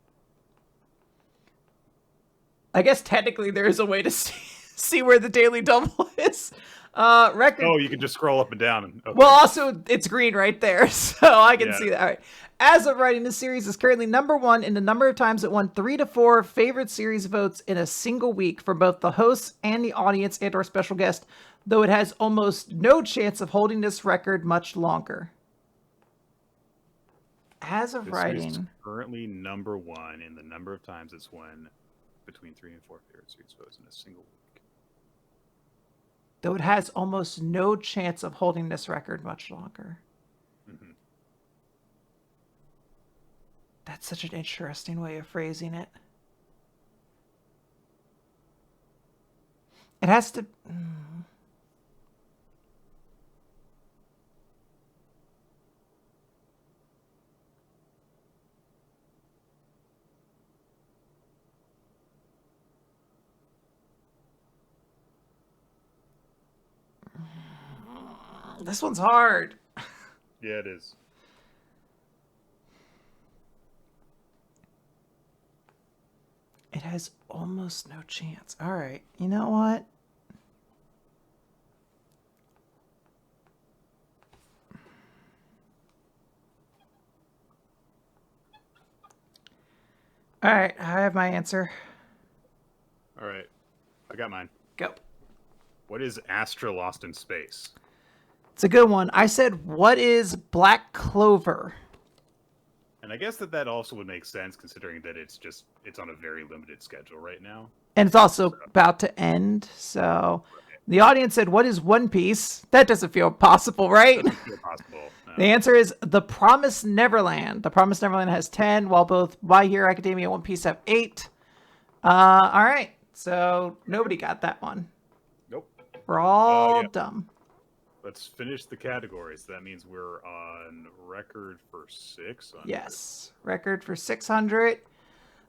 I guess technically there is a way to see where the daily double is. Record. Oh, you can just scroll up and down. Okay. Well, also it's green right there, so I can see that. All right. As of writing, this series is currently number one in the number of times it won 3 to 4 favorite series votes in a single week for both the hosts and the audience and our special guest, though it has almost no chance of holding this record much longer. As of writing, is currently number one in the number of times it's won between 3 and 4 favorite series votes in a single week. Though it has almost no chance of holding this record much longer. Mm-hmm. That's such an interesting way of phrasing it. It has to... This one's hard. Yeah, it is. It has almost no chance. All right. You know what? All right. I have my answer. All right. I got mine. Go. What is Astra Lost in Space? It's a good one. I said, what is Black Clover? And I guess that also would make sense considering that it's on a very limited schedule right now. And it's also about to end. So the audience said, what is One Piece? That doesn't feel possible, right? Doesn't feel possible. No. The answer is The Promised Neverland. The Promised Neverland has 10, while both My Hero Academia and One Piece have 8. All right. So nobody got that one. Nope. We're all dumb. Let's finish the categories. That means we're on record for 600. Yes, record for 600.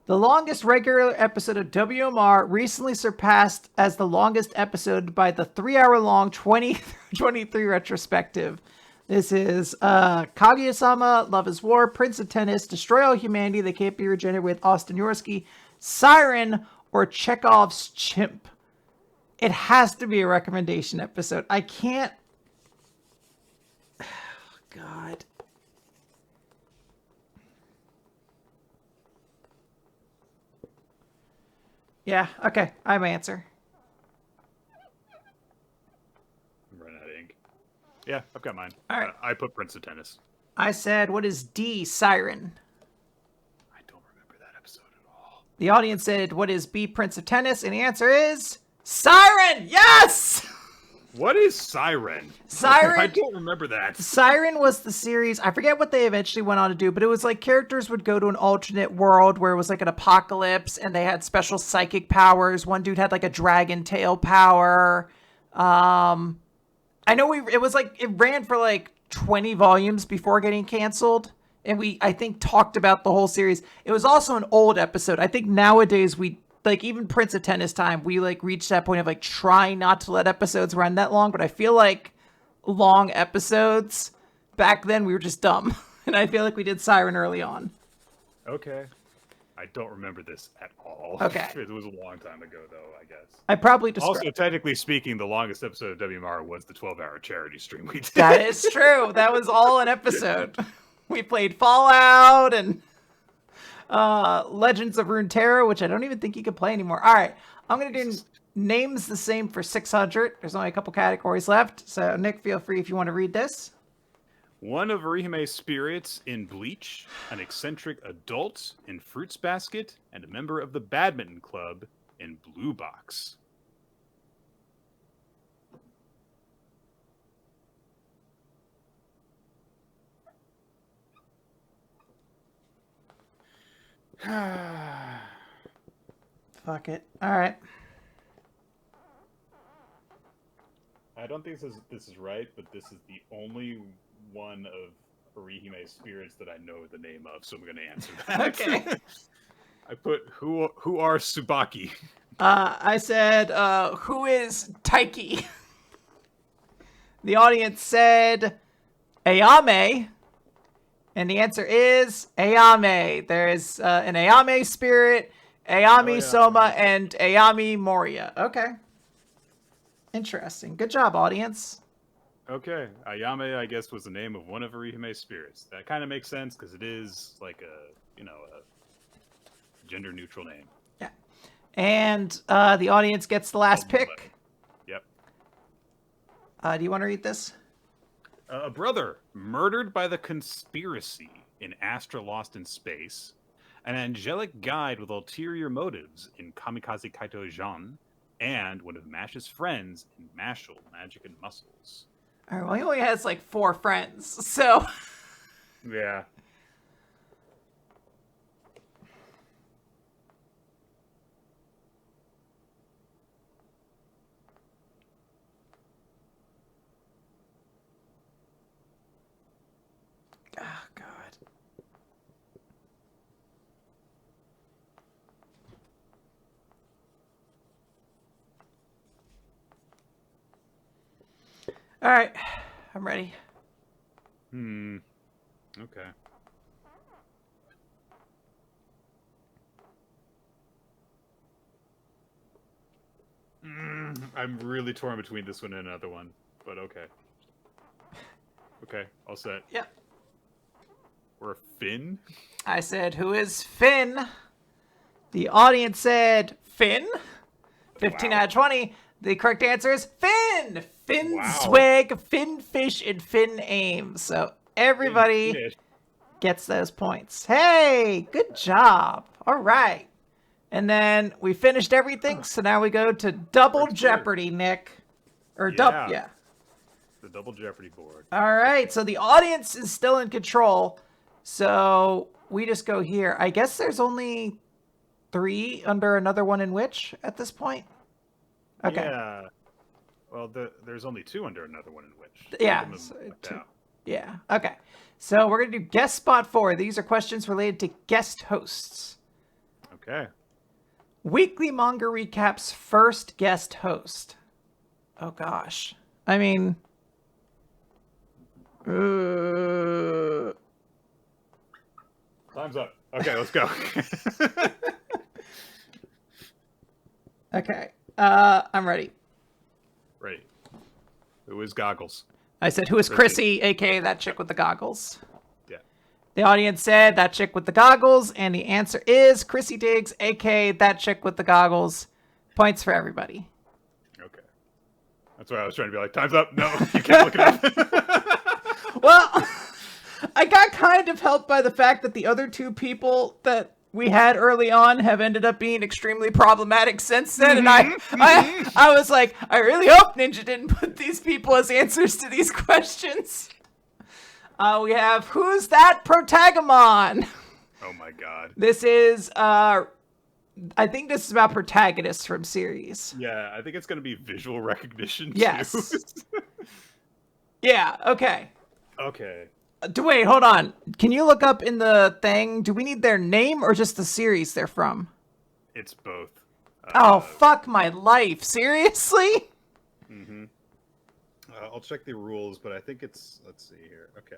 The longest regular episode of WMR recently surpassed as the longest episode by the 3-hour-long 2023 retrospective. This is Kaguya-sama, Love is War, Prince of Tennis, Destroy All Humanity, They Can't Be Regenerated with Austin Yorsky, Siren, or Chekhov's Chimp. It has to be a recommendation episode. I can't... God. Yeah, okay. I have my answer. I'm running out of ink. Yeah, I've got mine. All right. I put Prince of Tennis. I said, what is D, Siren? I don't remember that episode at all. The audience said, what is B, Prince of Tennis? And the answer is Siren! Yes! What is Siren? Siren. I don't remember that. Siren was the series. I forget what they eventually went on to do, but it was like characters would go to an alternate world where it was like an apocalypse and they had special psychic powers. One dude had like a dragon tail power. I know it ran for like 20 volumes before getting canceled. And I think, talked about the whole series. It was also an old episode. I think nowadays even Prince of Tennis time, we like reached that point of like trying not to let episodes run that long. But I feel like long episodes back then we were just dumb. And I feel like we did Siren early on. Okay. I don't remember this at all. Okay. It was a long time ago, though, I guess. I probably Also, technically speaking, the longest episode of WMR was the 12-hour charity stream we did. That is true. That was all an episode. We played Fallout and Legends of Runeterra, which I don't even think you can play anymore. All right. I'm going to do names the same for 600. There's only a couple categories left. So, Nick, feel free if you want to read this. One of Orihime's spirits in Bleach, an eccentric adult in Fruits Basket, and a member of the badminton club in Blue Box. Fuck it. All right. I don't think this is right, but this is the only one of Orihime's spirits that I know the name of, so I'm going to answer that. Okay. I put who are Tsubaki? I said, who is Taiki? The audience said Ayame, and the answer is Ayame. There is an Ayame spirit, Ayami Soma, and Ayami Moria. Okay. Interesting. Good job, audience. Okay, Ayame, I guess, was the name of one of Orihime's spirits. That kind of makes sense because it is like a gender-neutral name. Yeah. And the audience gets the last pick. Yep. Do you want to read this? A brother murdered by the conspiracy in Astra Lost in Space. An angelic guide with ulterior motives in Kamikaze Kaito Jean. And one of Mash's friends in Mashal, Magic and Muscles. All right, well, he only has like 4 friends, so... Yeah. Oh, God. All right, I'm ready. Okay. I'm really torn between this one and another one, but okay. Okay, all set. Yep. We're Finn? I said, who is Finn? The audience said, Finn? 15 out of 20. The correct answer is Finn! Finn Swag, Finn Fish, and Finn Aim. So everybody gets those points. Hey, good job. All right. And then we finished everything, so now we go to Double Jeopardy, Nick. Or The Double Jeopardy board. All right, so the audience is still in control. So we just go here. I guess there's only 3 under another one in which at this point? Okay. Yeah. Well, there's only 2 under another one in which. Yeah. So 2. Yeah. Okay. So we're going to do guest spot 4. These are questions related to guest hosts. Okay. Weekly Manga Recap's first guest host. Oh, gosh. I mean... Time's up. Okay, let's go. Okay. I'm ready. Ready. Who is Goggles? I said, who is Chrissy, a.k.a. that chick with the goggles? Yeah. The audience said, that chick with the goggles, and the answer is Chrissy Diggs, a.k.a. that chick with the goggles. Points for everybody. Okay. That's why I was trying to be like, time's up. No, you can't look it up. Well, I got kind of helped by the fact that the other 2 people that we had early on have ended up being extremely problematic since then, and I was like, I really hope Ninja didn't put these people as answers to these questions. We have, who's that Protagamon? Oh my god. This is, I think this is about protagonists from series. Yeah, I think it's going to be visual recognition, too. Yes. Yeah, okay. Okay. Wait, hold on. Can you look up in the thing, do we need their name or just the series they're from? It's both. Oh, fuck my life. Seriously? Mm-hmm. I'll check the rules, but I think it's... Let's see here. Okay.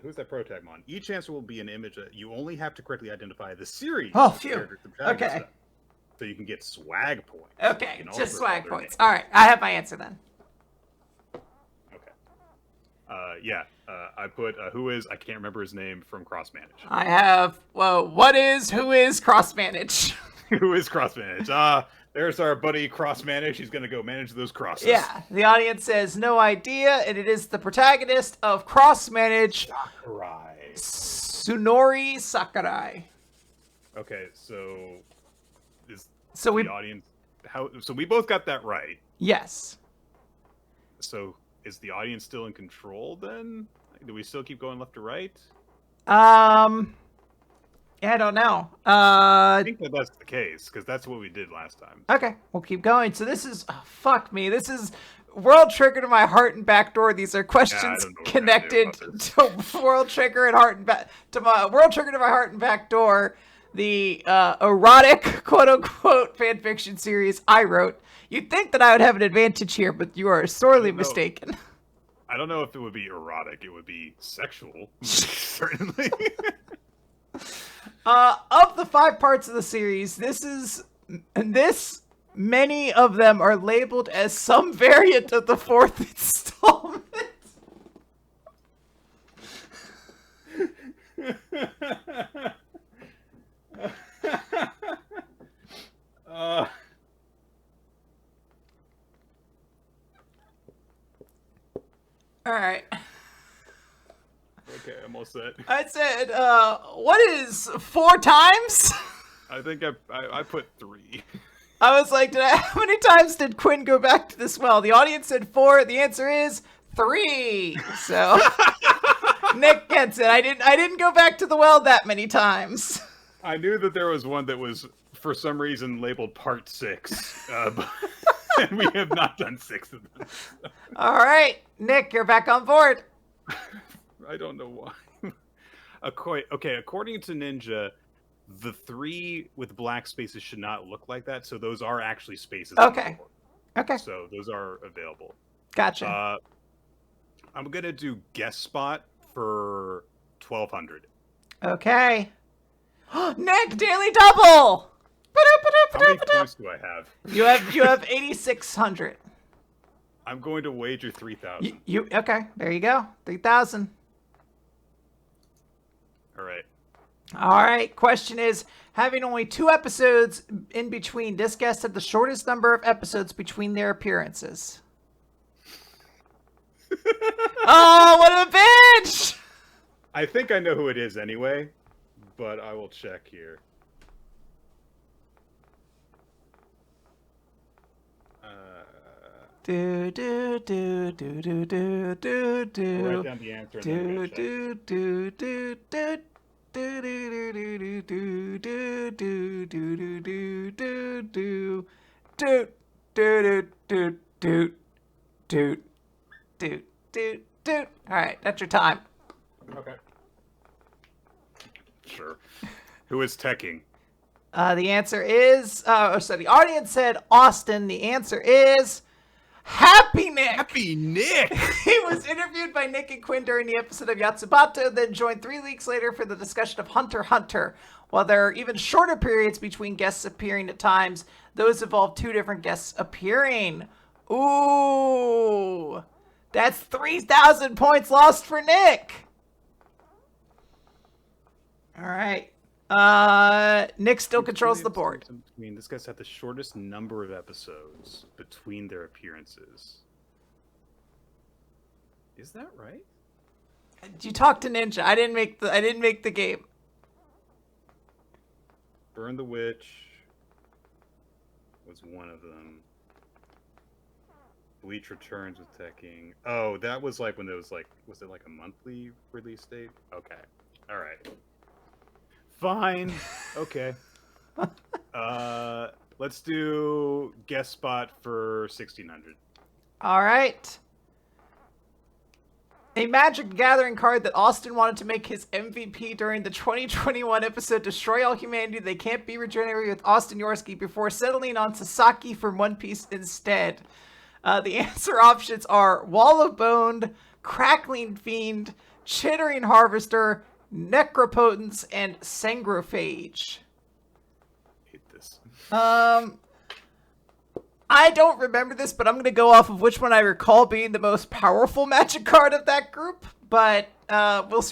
Who's that Protagamon? Each answer will be an image. You only have to correctly identify the series. Oh, phew. Okay. So you can get swag points. Okay, just swag points. All right, I have my answer then. Okay. I put who is, I can't remember his name, from Cross Manage. I have, well, who is Cross Manage? Who is Cross Manage? There's our buddy Cross Manage. He's going to go manage those crosses. Yeah, the audience says no idea, and it is the protagonist of Cross Manage, Sakurai. Tsunori Sakurai. Okay, so is So the audience so we both got that right. Yes. So is the audience still in control then? Do we still keep going left to right? Yeah, I don't know. I think that's the case, because that's what we did last time. Okay, we'll keep going. So this is, fuck me, this is World Trigger to my heart and backdoor. These are questions connected to World Trigger and heart and to my World Trigger to my heart and backdoor, the erotic quote unquote fan fiction series I wrote. You'd think that I would have an advantage here, but you are sorely mistaken. I don't know if it would be erotic. It would be sexual, certainly. Of the 5 parts of the series, many of them are labeled as some variant of the 4th installment. All right. Okay, I'm all set. I said, what is 4 times? I think I put 3. I was like, how many times did Quinn go back to this well? The audience said 4. The answer is 3. So Nick gets it. I didn't go back to the well that many times. I knew that there was one that was, for some reason, labeled Part 6. And we have not done 6 of them. All right, Nick, you're back on board. I don't know why. Okay, according to Ninja, the 3 with black spaces should not look like that, so those are actually spaces. Okay. Okay. So those are available. Gotcha. I'm gonna do guest spot for 1,200. Okay. Nick, daily double. How many points do I have? You have 8,600. I'm going to wager 3,000. You okay? There you go. 3,000. All right. All right. Question is, having only 2 episodes in between, this guest had the shortest number of episodes between their appearances. Oh, what a bitch! I think I know who it is anyway, but I will check here. Do do do do do do do do. I'll write down the answer. Do do do do do. Do do do do do do do do do do do do do do do do do do do. All right, that's your time. Okay. Sure. Who is teching? The answer is. So the audience said Austin. The answer is Happy Nick. Happy Nick. He was interviewed by Nik and Quinn during the episode of Yatsubato, then joined 3 weeks later for the discussion of Hunter x Hunter. While there are even shorter periods between guests appearing at times, those involve 2 different guests appearing. Ooh, that's 3,000 points lost for Nick. All right. Nick still controls the board. I mean, this guy's had the shortest number of episodes between their appearances. Is that right? You talked to Ninja. I didn't make the game. Burn the Witch was one of them. Bleach Returns with Teching. Oh, that was like when there was it like a monthly release date? Okay. All right. Fine. Okay. Let's do guest spot for 1,600. All right. A Magic the Gathering card that Austin wanted to make his MVP during the 2021 episode Destroy All Humanity. They can't be regenerated with Austin Yorsky before settling on Sasaki from One Piece instead. The answer options are Wall of Bone, Crackling Fiend, Chittering Harvester, Necropotence, and Sangrophage. Hate this. I don't remember this, but I'm going to go off of which one I recall being the most powerful magic card of that group. But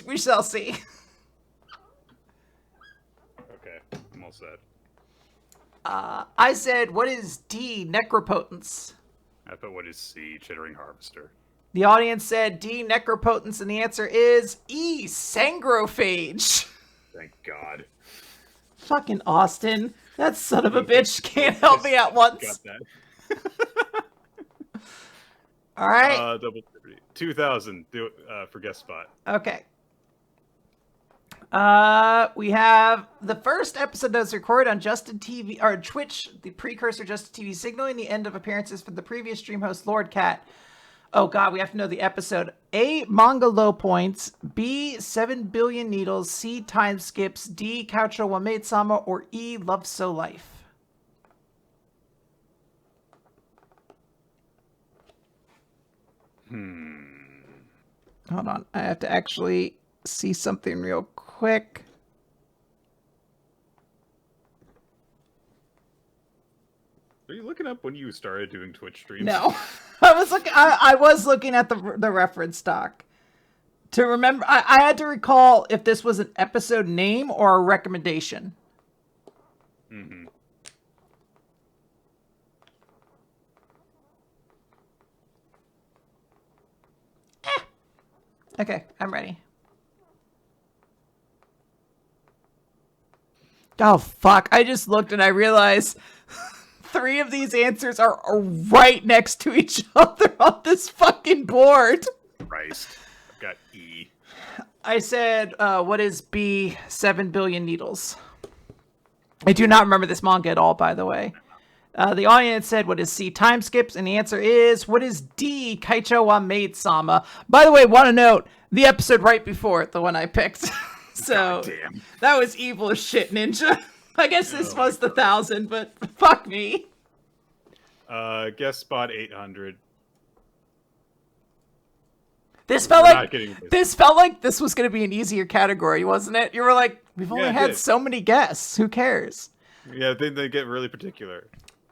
we shall see. Okay, I'm all set. I said, what is D, Necropotence? I put what is C, Chittering Harvester. The audience said D, Necropotence, and the answer is E, Sangrophage. Thank God. Fucking Austin. That son of a bitch can't help me at once. Got that. All right. Double 2,000 for guest spot. Okay. We have the first episode that was recorded on Justin TV or Twitch, the precursor Justin TV, signaling the end of appearances for the previous stream host Lord Cat. Oh God, we have to know the episode. A, manga low points. B, 7 billion needles. C, time skips. D, Kaucho wa Maid-sama. Or E, Love So Life. Hold on, I have to actually see something real quick. Are you looking up when you started doing Twitch streams? No, I was looking at the reference doc to remember. I had to recall if this was an episode name or a recommendation. Mm-hmm. Okay, I'm ready. Oh, fuck. I just looked and I realized 3 of these answers are right next to each other on this fucking board. Christ. I've got E. I said, what is B, 7 billion needles? I do not remember this manga at all, by the way. The audience said, what is C, time skips? And the answer is, what is D, Kaicho wa Maid-sama? By the way, want to note, the episode right before it, the one I picked. So, that was evil as shit, Ninja. I guess this was the 1,000, but fuck me. Guest spot 800. This felt like this was going to be an easier category, wasn't it? You were like, we've only had so many guests. Who cares? Yeah, they get really particular.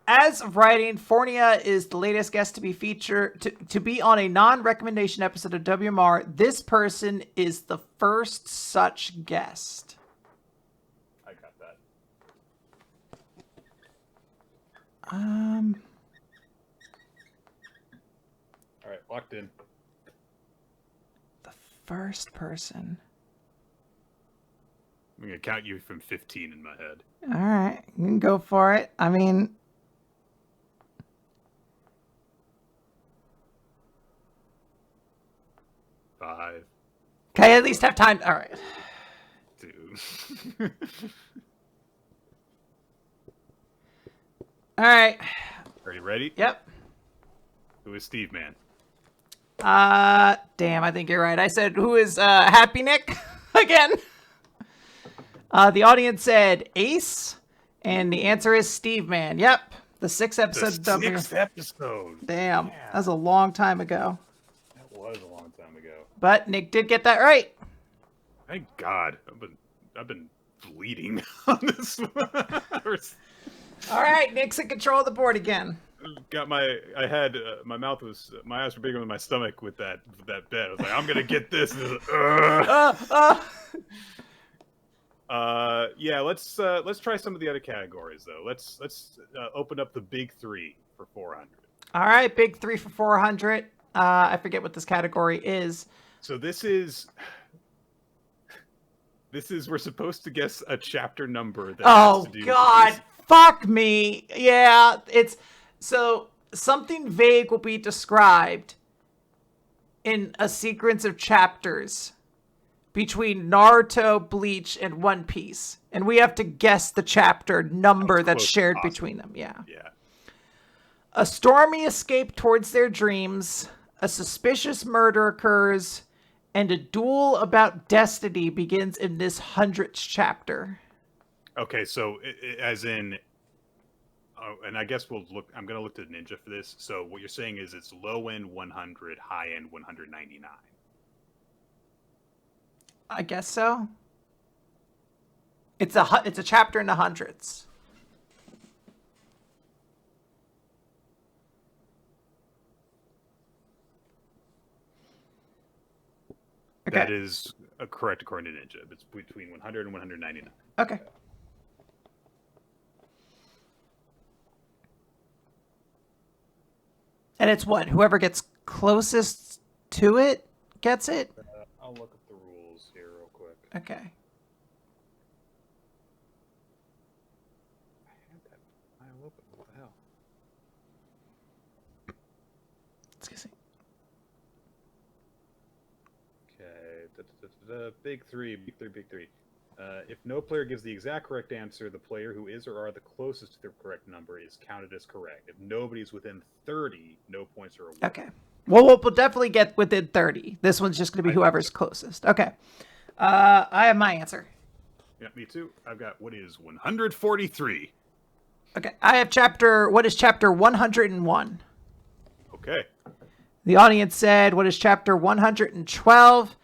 As of writing, Fornia is the latest guest to be featured to be on a non-recommendation episode of WMR. This person is the first such guest. I got that. All right, locked in. The first person. I'm gonna count you from 15 in my head. All right, you can go for it. I mean, 5. okay, at least have time. All right. 2. All right. Are you ready? Yep. Who is Steve Man? Damn, I think you're right. I said, who is Happy Nick again? The audience said Ace, and the answer is Steve Man. Yep, the 6th episode. The 6th episode. Damn, that was a long time ago. That was a long time ago. But Nick did get that right. Thank God. I've been bleeding on this one. All right, Nick's in control of the board again. My eyes were bigger than my stomach with that bet. I was like, I'm gonna get this. Yeah, let's try some of the other categories though. Let's open up the big 3 for 400. All right, big 3 for 400. I forget what this category is. So this is we're supposed to guess a chapter number that has to do God, fuck me. Yeah, it's so something vague will be described in a sequence of chapters between Naruto, Bleach, and One Piece. And we have to guess the chapter number that's shared between them. Yeah. Yeah. A stormy escape towards their dreams, a suspicious murder occurs, and a duel about destiny begins in this 100th chapter. Okay, so as in, and I guess we'll look. I'm gonna look to Ninja for this. So what you're saying is it's low end 100, high end 199. I guess so. It's a chapter in the hundreds. Okay. That is correct according to Ninja. It's between 100 and 199. Okay. And it's what? Whoever gets closest to it gets it? I'll look up the rules here real quick. Okay. Big three, big three, big three. If no player gives the exact correct answer, the player who is or are the closest to the correct number is counted as correct. If nobody's within 30, no points are awarded. Okay. Well, we'll definitely get within 30. This one's just going to be whoever's closest. Okay. I have my answer. Yeah, me too. I've got what is 143. Okay. What is chapter 101? Okay. The audience said, what is chapter 112?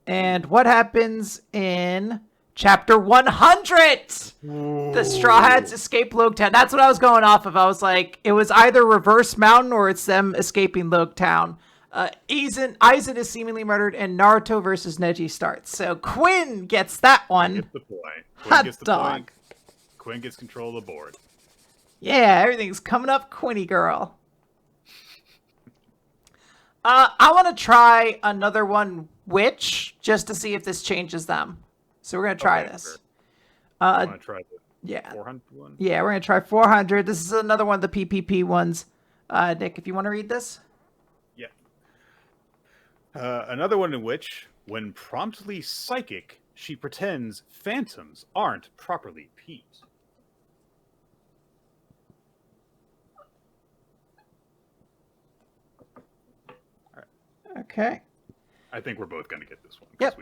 And what happens in chapter 100? Ooh. The Straw Hats escape Logtown. That's what I was going off of. I was like, it was either Reverse Mountain or it's them escaping Logtown. Aizen is seemingly murdered, and Naruto versus Neji starts. So Quinn gets that one. Gets the point. Hot dog. Quinn gets control of the board. Yeah, everything's coming up, Quinny girl. I want to try another one, just to see if this changes them. So we're going to try this. Sure. I want to try the 400 one? Yeah, we're going to try 400. This is another one of the PPP ones. Nick, if you want to read this. Yeah. Another one in which, when promptly psychic, she pretends phantoms aren't properly peat. Okay. I think we're both going to get this one. Yep.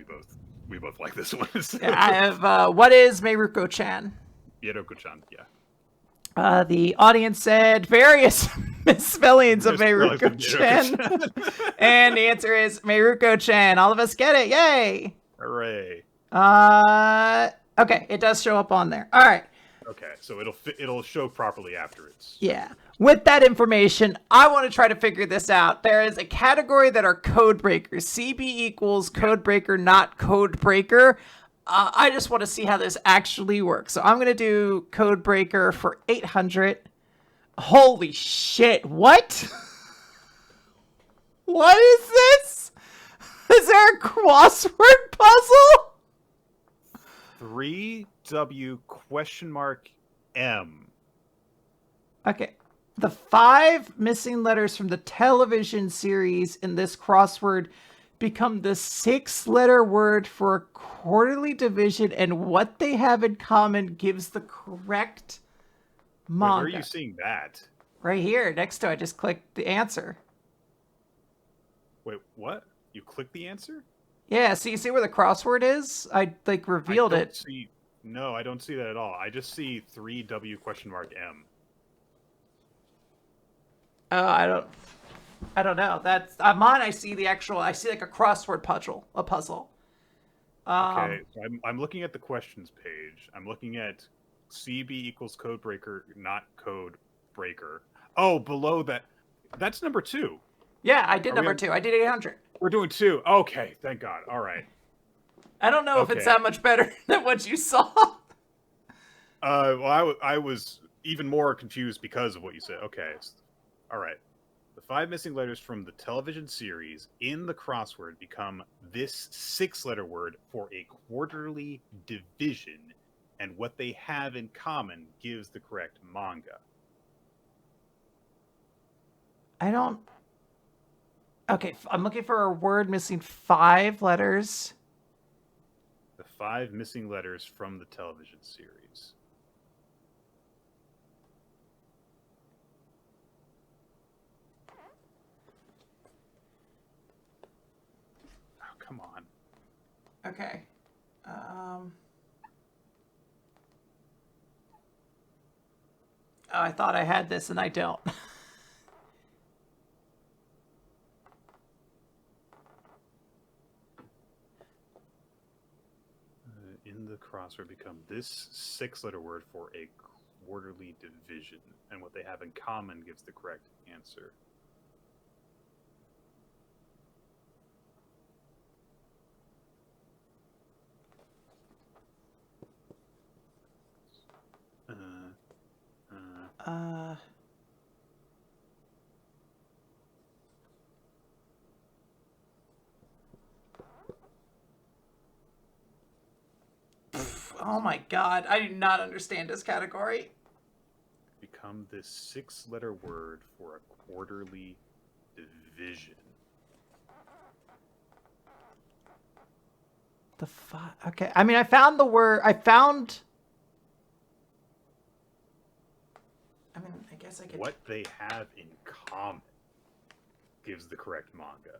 We both like this one. Yeah, I have, what is Meiruko-chan? Yeroko-chan, yeah. The audience said various misspellings of Meiruko-chan. And the answer is Meiruko-chan. All of us get it. Yay. Hooray. Okay, it does show up on there. All right. Okay, so it'll show properly after it's... Yeah. With that information, I want to try to figure this out. There is a category that are code breakers. CB equals code breaker, not code breaker. I just want to see how this actually works. So I'm going to do code breaker for 800. Holy shit. What? What is this? Is there a crossword puzzle? 3W question mark M. Okay. The 5 missing letters from the television series in this crossword become the 6-letter word for a quarterly division, and what they have in common gives the correct manga. Where are you seeing that? Right here, next to it. I just clicked the answer. Wait, what? You click the answer? Yeah, so you see where the crossword is? I revealed it. No, I don't see that at all. I just see 3W question mark M. Oh, I don't know. That's mine. I see like a crossword puzzle. Okay, so I'm looking at the questions page. I'm looking at CB equals code breaker, not code breaker. Oh, below that, that's number 2. Yeah, I did number 2. I did 800. We're doing 2. Okay, thank God. All right. I don't know if it's that much better than what you saw. Well, I was even more confused because of what you said. Okay. All right. The 5 missing letters from the television series in the crossword become this 6-letter word for a quarterly division, and what they have in common gives the correct manga. Okay, I'm looking for a word missing 5 letters. The 5 missing letters from the television series. Come on. Okay. Oh, I thought I had this and I don't. In the crossword become this 6-letter word for a quarterly division, and what they have in common gives the correct answer. Oh my god, I do not understand this category. Become this 6-letter word for a quarterly division. Okay. I mean, I found the word. I mean, I guess I could. What they have in common gives the correct manga.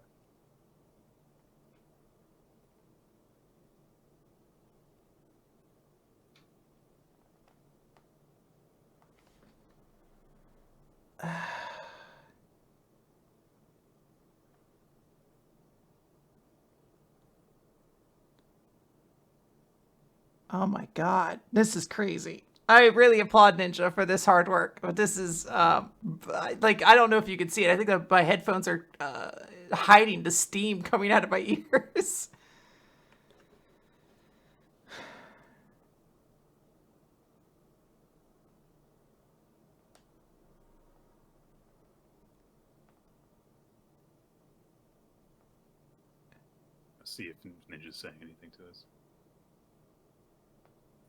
Oh my god, this is crazy. I really applaud Ninja for this hard work, but this is like, I don't know if you can see it. I think that my headphones are hiding the steam coming out of my ears. Let's see if Ninja's saying anything to us.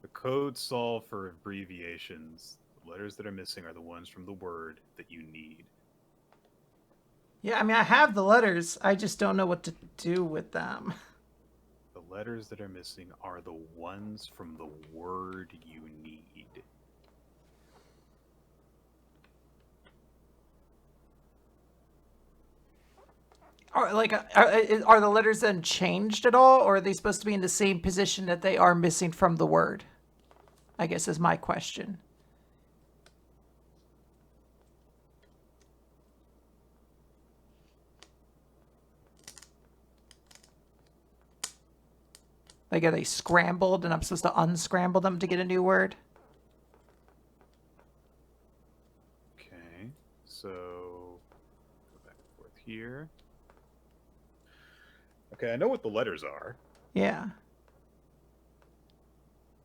The codes solve for abbreviations. The letters that are missing are the ones from the word that you need. Yeah, I mean, I have the letters. I just don't know what to do with them. The letters that are missing are the ones from the word you need. Are the letters then changed at all, or are they supposed to be in the same position that they are missing from the word? I guess is my question. Like, are they scrambled and I'm supposed to unscramble them to get a new word? Okay, so go back and forth here. Okay, I know what the letters are. Yeah.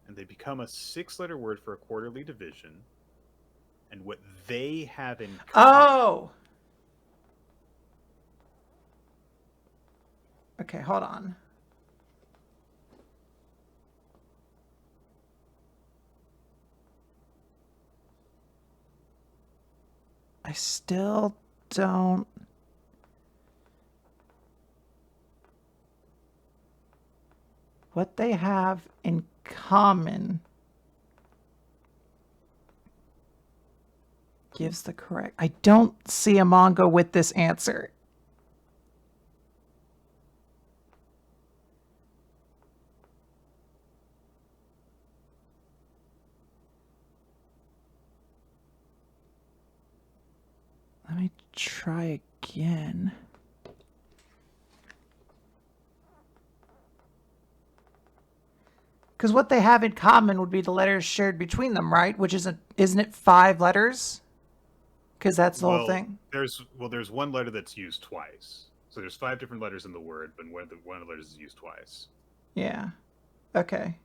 And they become a 6-letter word for a quarterly division. And what they have in common. Oh! Okay, hold on. I still don't. What they have in common gives the correct. I don't see a manga with this answer. Let me try again. Because what they have in common would be the letters shared between them, right? Which isn't it 5 letters? Because that's the whole thing. There's one letter that's used twice. So there's 5 different letters in the word, but one of the letters is used twice. Yeah. Okay.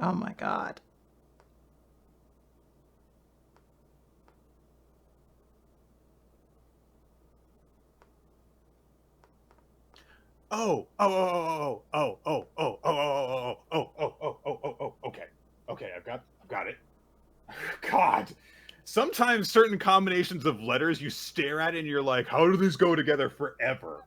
Oh my god. Okay, I've got it. God. Sometimes certain combinations of letters you stare at and you're like, how do these go together forever?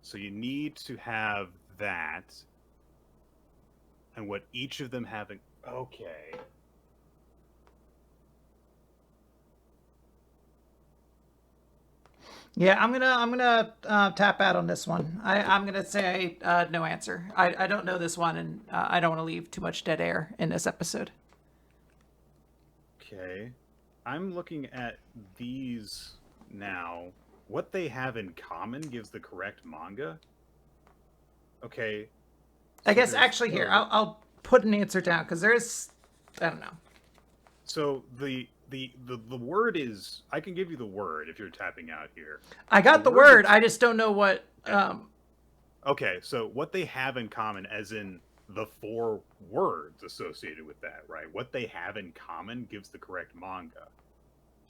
So you need to have that. And what each of them have in... Okay. Yeah, I'm gonna tap out on this one. I'm gonna say no answer. I don't know this one, and I don't want to leave too much dead air in this episode. Okay. I'm looking at these now. What they have in common gives the correct manga. Okay. I guess actually here I'll put an answer down because there's, I don't know. So the word is, I can give you the word if you're tapping out here. I got the word. I just don't know what. Okay, so what they have in common, as in the 4 words associated with that, right? What they have in common gives the correct manga.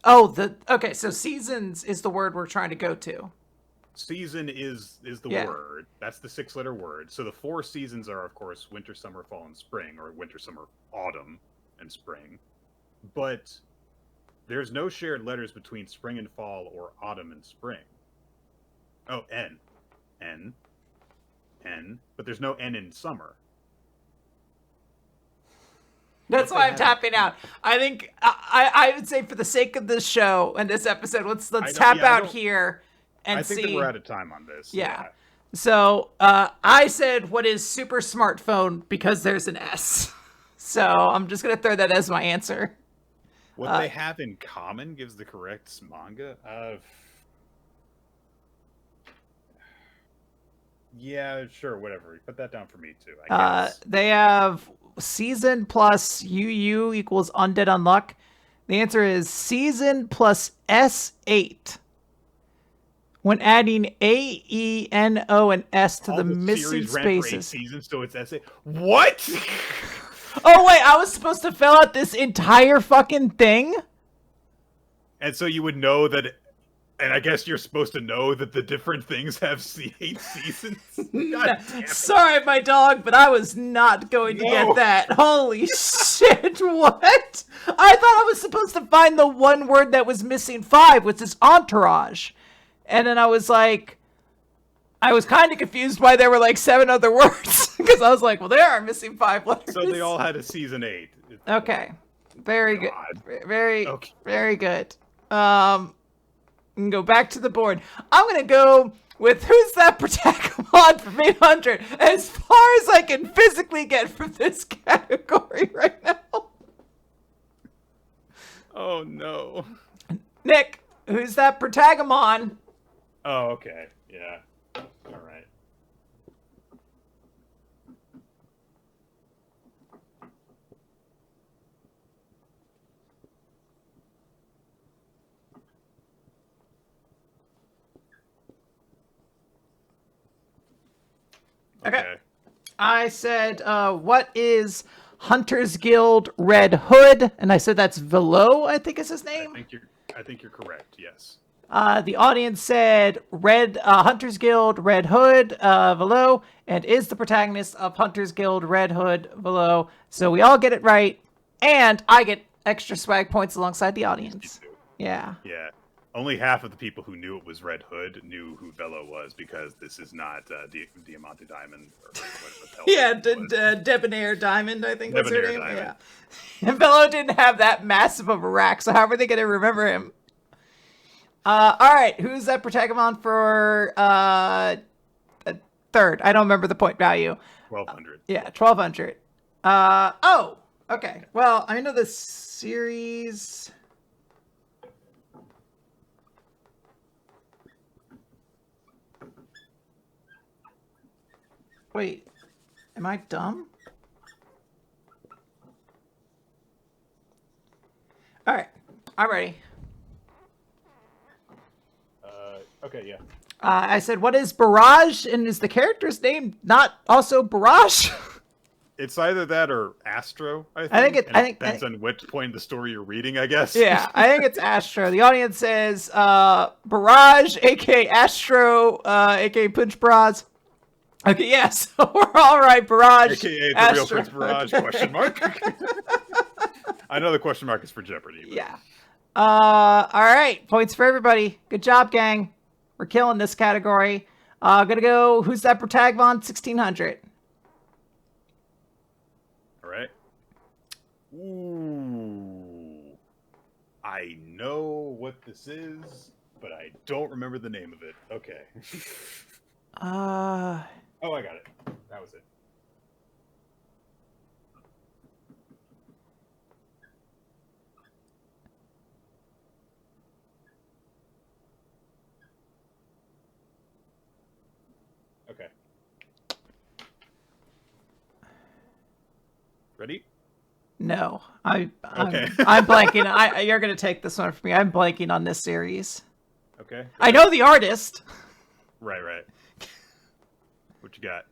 Oh, okay. So seasons is the word we're trying to go to. Season is the word. That's the 6-letter word. So the 4 seasons are, of course, winter, summer, fall, and spring, or winter, summer, autumn, and spring. But There's no shared letters between spring and fall or autumn and spring. Oh, N. N. N. But there's no N in summer. That's why I'm tapping out. I think I would say for the sake of this show and this episode, let's tap out here and see. I think that we're out of time on this. Yeah. So I said, what is super smartphone because there's an S. So I'm just going to throw that as my answer. What they have in common gives the correct manga. Yeah, sure, whatever. Put that down for me too, I guess. They have season plus UU equals undead unluck. The answer is season plus S8. When adding A, E, N, O, and S to the missing spaces. Seasons, so it's S8. What? Oh, wait, I was supposed to fill out this entire fucking thing? And so you would know that, and I guess you're supposed to know that the different things have 8 seasons? God damn it. Sorry, my dog, but I was not going to get that. Holy shit, what? I thought I was supposed to find the one word that was missing 5, which is entourage. And then I was like, I was kind of confused why there were like 7 other words. Because I was like, well, there are missing 5 letters. So they all had a season 8. Okay. Very good. Very good. We can go back to the board. I'm going to go with who's that protagonist from 800 as far as I can physically get from this category right now. Oh, no. Nick, who's that protagonist? Oh, okay. Yeah. All right. Okay. I said, what is Hunter's Guild Red Hood? And I said that's Velo, I think is his name. I think you're correct, yes. The audience said Hunter's Guild Red Hood, Velo, and is the protagonist of Hunter's Guild Red Hood, Velo. So we all get it right, and I get extra swag points alongside the audience. Yeah. Yeah. Only half of the people who knew it was Red Hood knew who Velo was, because this is not Diamante Diamond. Or yeah, Debonair Diamond, I think was her name. Diamond. Yeah. And Velo didn't have that massive of a rack, so how are they going to remember him? All right, who's that protagonist for third? I don't remember the point value. 1200. Yeah, 1200. Oh, okay. Well, I know the series. Wait, am I dumb? All right, I'm ready. Okay, yeah. I said, what is Barrage? And is the character's name not also Barrage? It's either that or Astro, I think. I think it depends on which point in the story you're reading, I guess. Yeah, I think it's Astro. The audience says Barrage, a.k.a. Astro, a.k.a. Punch Bras. Okay, yeah, so we're all right. Barrage, a.k.a. the Astro. real Prince Barrage, question mark. I know the question mark is for Jeopardy. But... Yeah. All right, points for everybody. Good job, gang. We're killing this category. Gonna go, who's that protagonist? 1600. All right. Ooh. I know what this is, but I don't remember the name of it. Okay. Oh, I got it. That was it. Okay. Ready? No, I'm I'm blanking. You're gonna take this one from me. I'm blanking on this series. Okay. I know the artist. Right. What you got?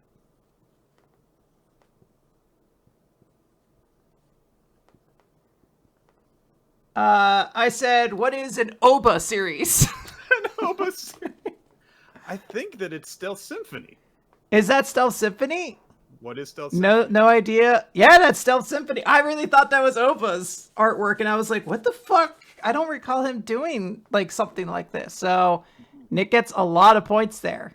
I said, what is an OBA series? An OBA series? I think that it's Stealth Symphony. Is that Stealth Symphony? What is Stealth Symphony? No idea. Yeah, that's Stealth Symphony. I really thought that was OBA's artwork, and I was like, what the fuck? I don't recall him doing like something like this. So Nick gets a lot of points there.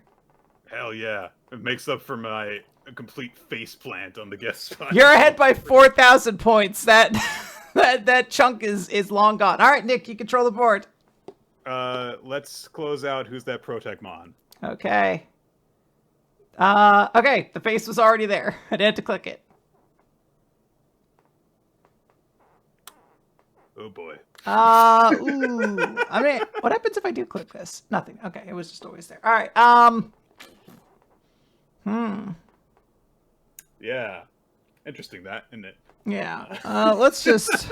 Hell yeah. It makes up for my complete face plant on the guest spot. You're ahead by 4,000 points. That chunk is long gone. All right, Nick, you control the board. Let's close out Who's That Protecmon? Okay. Okay, the face was already there. I didn't have to click it. Oh boy. Ooh. I mean, what happens if I do click this? Nothing. Okay, it was just always there. All right. Yeah. Interesting that, isn't it? Yeah. Let's just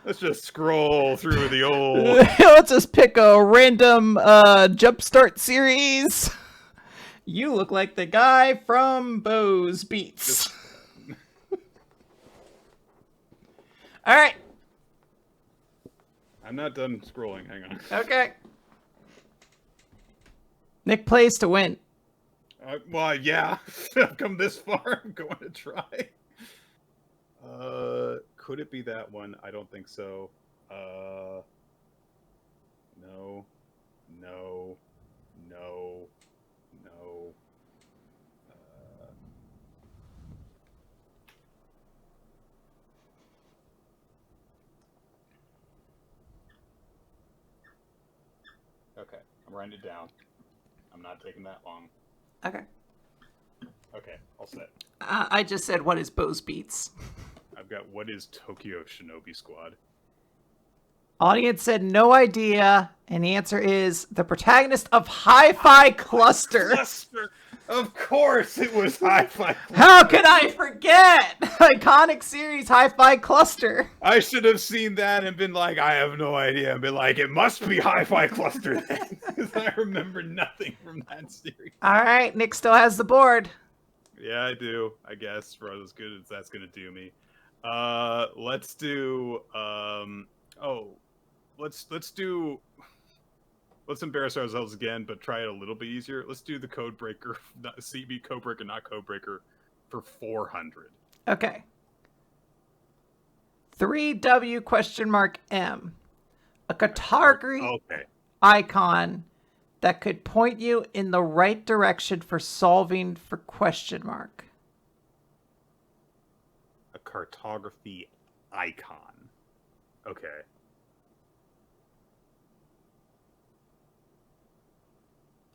Let's just scroll through the old. let's just pick a random Jumpstart series. You look like the guy from Bo's Beats. All right. I'm not done scrolling. Hang on. Okay. Nick plays to win. Well, yeah. I've come this far. I'm going to try. Could it be that one? I don't think so. No. No. No. No. Okay, I'm writing it down. I'm not taking that long. Okay. Okay, all set. I just said, what is Bo's Beats? I've got what is Tokyo Shinobi Squad? Audience said no idea, and the answer is the protagonist of Hi-Fi Cluster. Cluster! Of course it was Hi-Fi Cluster! How could I forget? Iconic series Hi-Fi Cluster. I should have seen that and been like, I have no idea, and been like, it must be Hi-Fi Cluster then, because I remember nothing from that series. All right, Nick still has the board. Yeah, I do, I guess, for as good as that's gonna do me. Let's do, let's embarrass ourselves again, but try it a little bit easier. Let's do the Codebreaker, CB Codebreaker, not Codebreaker, for 400. Okay. 3W?M. A category icon that could point you in the right direction for solving for question mark. A cartography icon. Okay.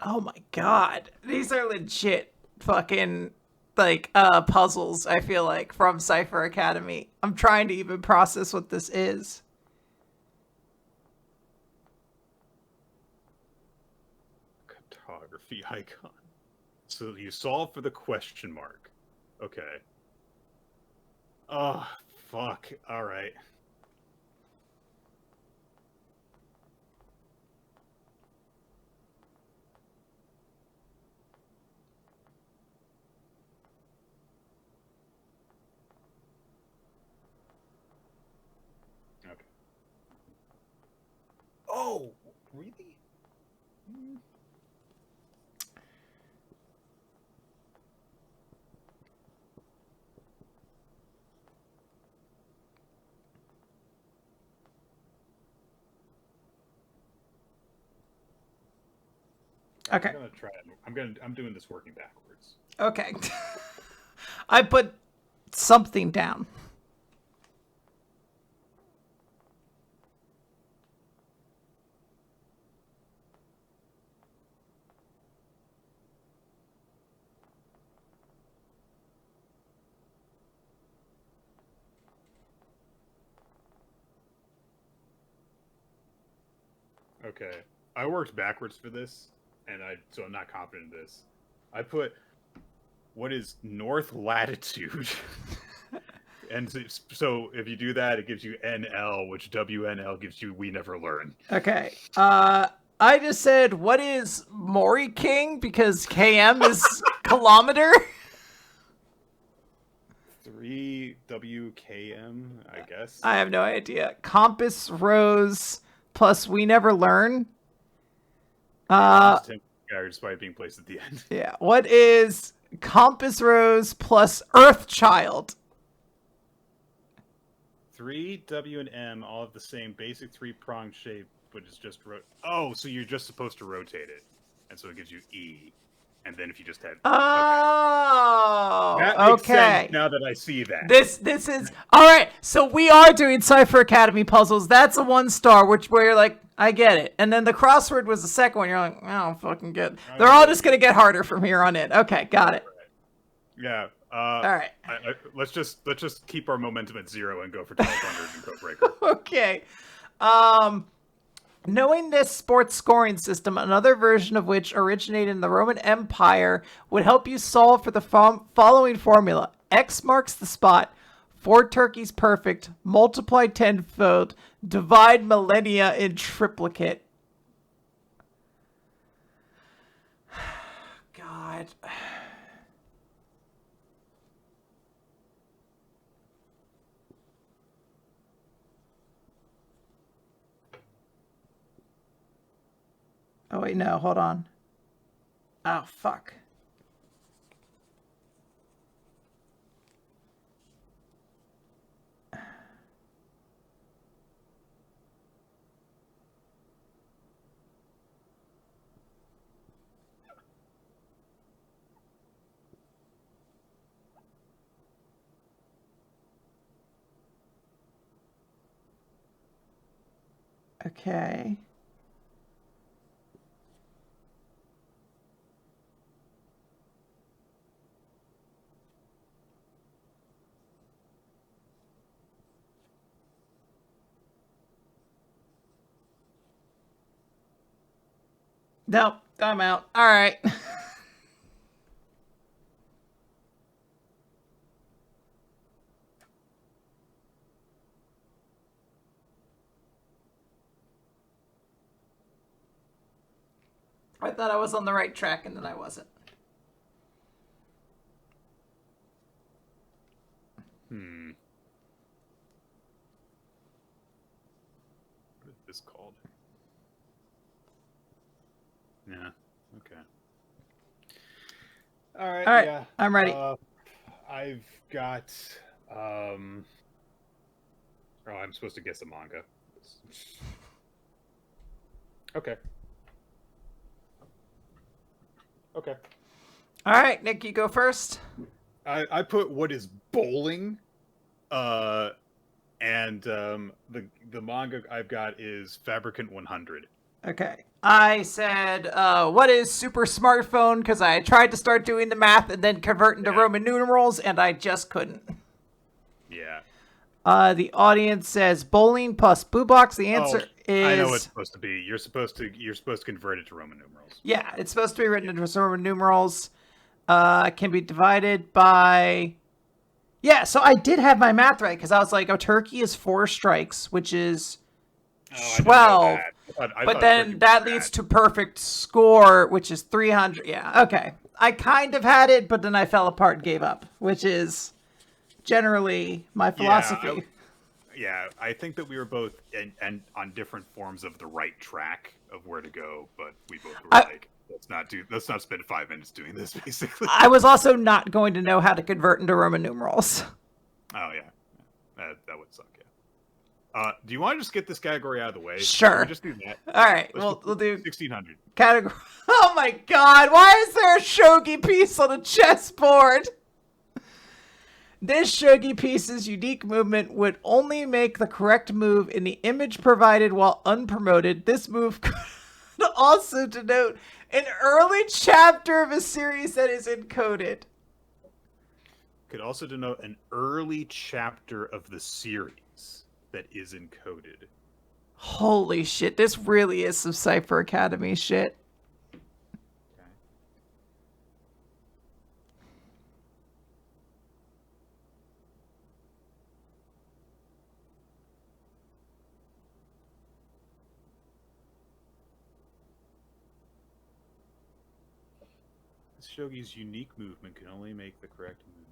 Oh my god. These are legit fucking like puzzles, I feel like, from Cypher Academy. I'm trying to even process what this is. Cartography icon. So you solve for the question mark. Okay. Oh, fuck. All right. Okay. Oh, really? Okay. I'm gonna try it. I'm doing this working backwards. Okay. I put something down. Okay. I worked backwards for this, so I'm not confident in this. I put what is north latitude. And so if you do that, it gives you NL, which WNL gives you we never learn. Okay. I just said, what is Mori King? Because KM is kilometer. 3WKM, I guess. I have no idea. Compass Rose plus we never learn. Despite being placed at the end. Yeah. What is Compass Rose plus Earth Child? 3 W and M all have the same basic 3-pronged shape, but it's just oh, so you're just supposed to rotate it, and so it gives you E. And then if you just had Oh, that makes okay. sense now that I see that. This is all right. So we are doing Cypher Academy puzzles. That's a 1-star, where you're like, I get it. And then the crossword was the second one. You're like, I don't fucking get it. They're all just gonna get harder from here on in. Okay, got it. Yeah. All right. Let's just keep our momentum at 0 and go for 1200 and Codebreaker. Okay. Knowing this sports scoring system, another version of which originated in the Roman Empire, would help you solve for the following formula. X marks the spot, 4 turkeys perfect, multiply tenfold, divide millennia in triplicate. God. Oh, wait, no, hold on. Oh, fuck. Okay. Nope, I'm out. All right. I thought I was on the right track, and then I wasn't. What is this called? Yeah. Okay. All right. All right, Yeah. I'm ready. I've got. Oh, I'm supposed to guess a manga. Okay. Okay. All right, Nick, you go first. I put what is bowling, and the manga I've got is Fabricant 100. Okay. I said, what is super smartphone? Because I tried to start doing the math and then convert into Roman numerals, and I just couldn't. Yeah. The audience says bowling plus boo box. The answer is. I know what it's supposed to be. You're supposed to convert it to Roman numerals. Yeah, it's supposed to be written into Roman numerals. Can be divided by. Yeah, so I did have my math right because I was like, turkey is 4 strikes, which is 12. But then that leads to perfect score, which is 300. Yeah, okay. I kind of had it, but then I fell apart and gave up, which is generally my philosophy. Yeah, I think that we were both and on different forms of the right track of where to go, but we both were like, let's not spend 5 minutes doing this, basically. I was also not going to know how to convert into Roman numerals. Oh, yeah. That would suck, yeah. Do you want to just get this category out of the way? Sure. Can we just do that? All right, we'll do 1600. Category. Oh my God! Why is there a shogi piece on a chessboard? This shogi piece's unique movement would only make the correct move in the image provided while unpromoted. This move could also denote an early chapter of a series that is encoded. Could also denote an early chapter of the series that is encoded. Holy shit, this really is some Cypher Academy shit. Okay. This shogi's unique movement can only make the correct move.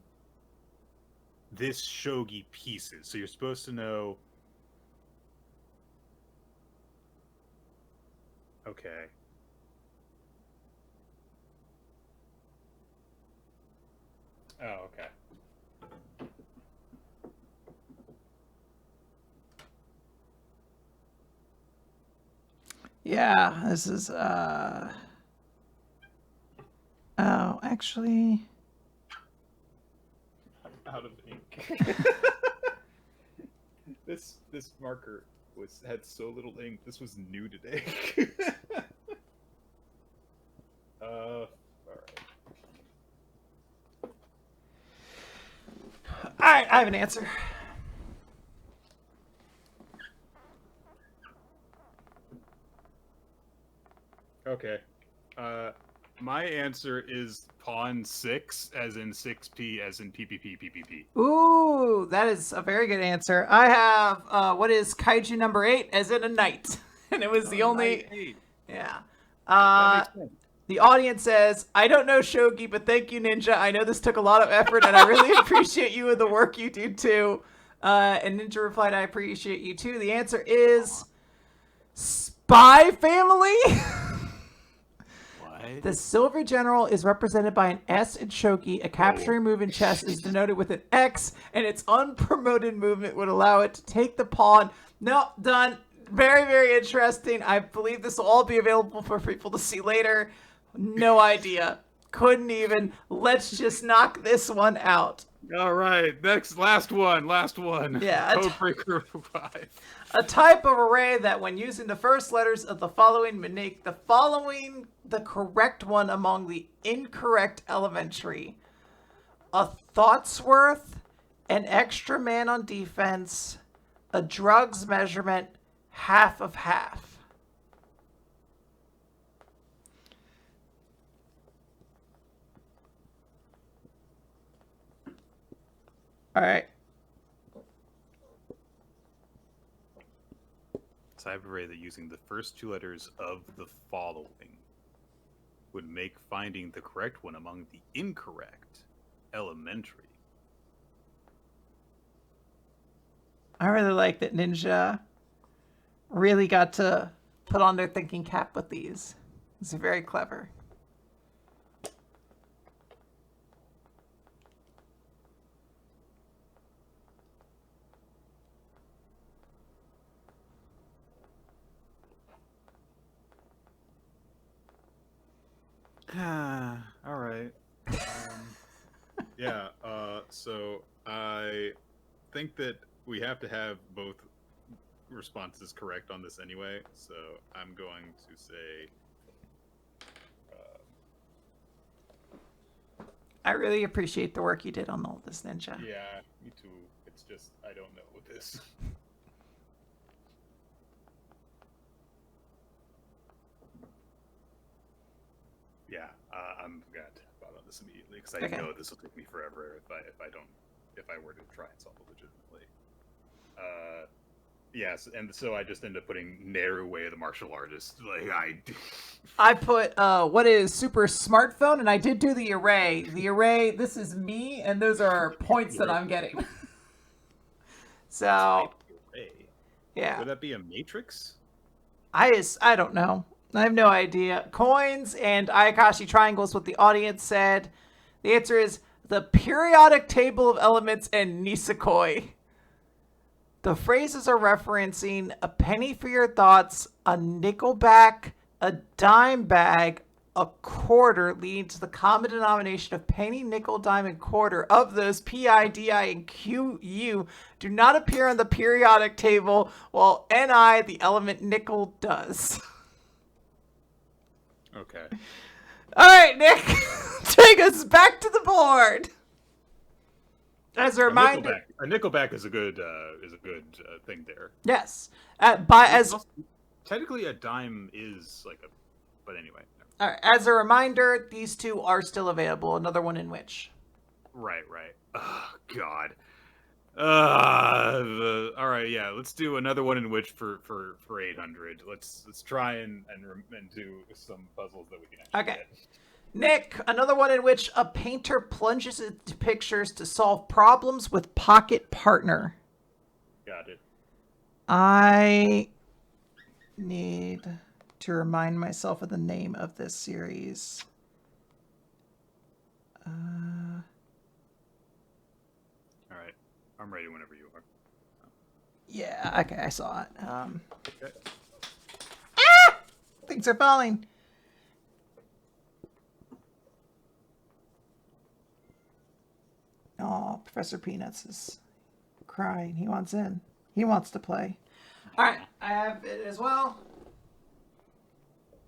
This shogi pieces. So you're supposed to know. Okay. Oh, okay. Yeah, this is oh, actually, I'm out of ink. This marker had so little ink. This was new today. All right, I have an answer. Okay. My answer is pawn 6, as in 6p, as in PPP. Ooh, that is a very good answer. I have what is kaiju number 8, as in a knight, and it was the only. Eight. Yeah. That makes sense. The audience says, "I don't know Shogi, but thank you, Ninja. I know this took a lot of effort, and I really appreciate you and the work you do too." And Ninja replied, "I appreciate you too." The answer is Spy Family. The Silver General is represented by an S in Shogi. A capturing move in chess is denoted with an X, and its unpromoted movement would allow it to take the pawn. No, done. Very, very interesting. I believe this will all be available for people to see later. No idea. Couldn't even. Let's just knock this one out. All right, last one. Yeah. Codebreaker 5. A type of array that, when using the first letters of the following, make the following the correct one among the incorrect elementary: a thought's worth, an extra man on defense, a drugs measurement, half of half. All right. Type array that, using the first 2 letters of the following, would make finding the correct one among the incorrect elementary. I really like that Ninja really got to put on their thinking cap with these. It's very clever. All right. Yeah. So I think that we have to have both responses correct on this anyway. So I'm going to say. I really appreciate the work you did on all this, Ninja. Yeah, me too. It's just I don't know what this. Yeah, I'm gonna tap out on this immediately because I know this will take me forever if I were to try and solve it legitimately. Yes, and so I just end up putting Nerue the martial artist. Like I put what is super smartphone, and I did do the array. The array. This is me, and those are points that I'm getting. So, yeah. Would that be a matrix? I don't know. I have no idea. Coins and Ayakashi triangles, what the audience said. The answer is the periodic table of elements and Nisekoi. The phrases are referencing a penny for your thoughts, a nickel back, a dime bag, a quarter, leading to the common denomination of penny, nickel, dime, and quarter. Of those, P-I, D-I, and Q-U do not appear on the periodic table, while N-I, the element nickel, does. Okay. All right, Nick, take us back to the board. As a reminder, a nickelback is a good thing there. Yes. Technically, a dime is like a, but anyway. All right. As a reminder, these two are still available. Another one in which. Right. Oh God. All right. Yeah. Let's do another one in which for 800. Let's try and do some puzzles that we can actually get. Nick, another one in which a painter plunges into pictures to solve problems with pocket partner. Got it. I need to remind myself of the name of this series. All right. I'm ready whenever you are. Yeah, okay, I saw it. Okay. Things are falling. Oh, Professor Peanuts is crying. He wants in. He wants to play. All right, I have it as well.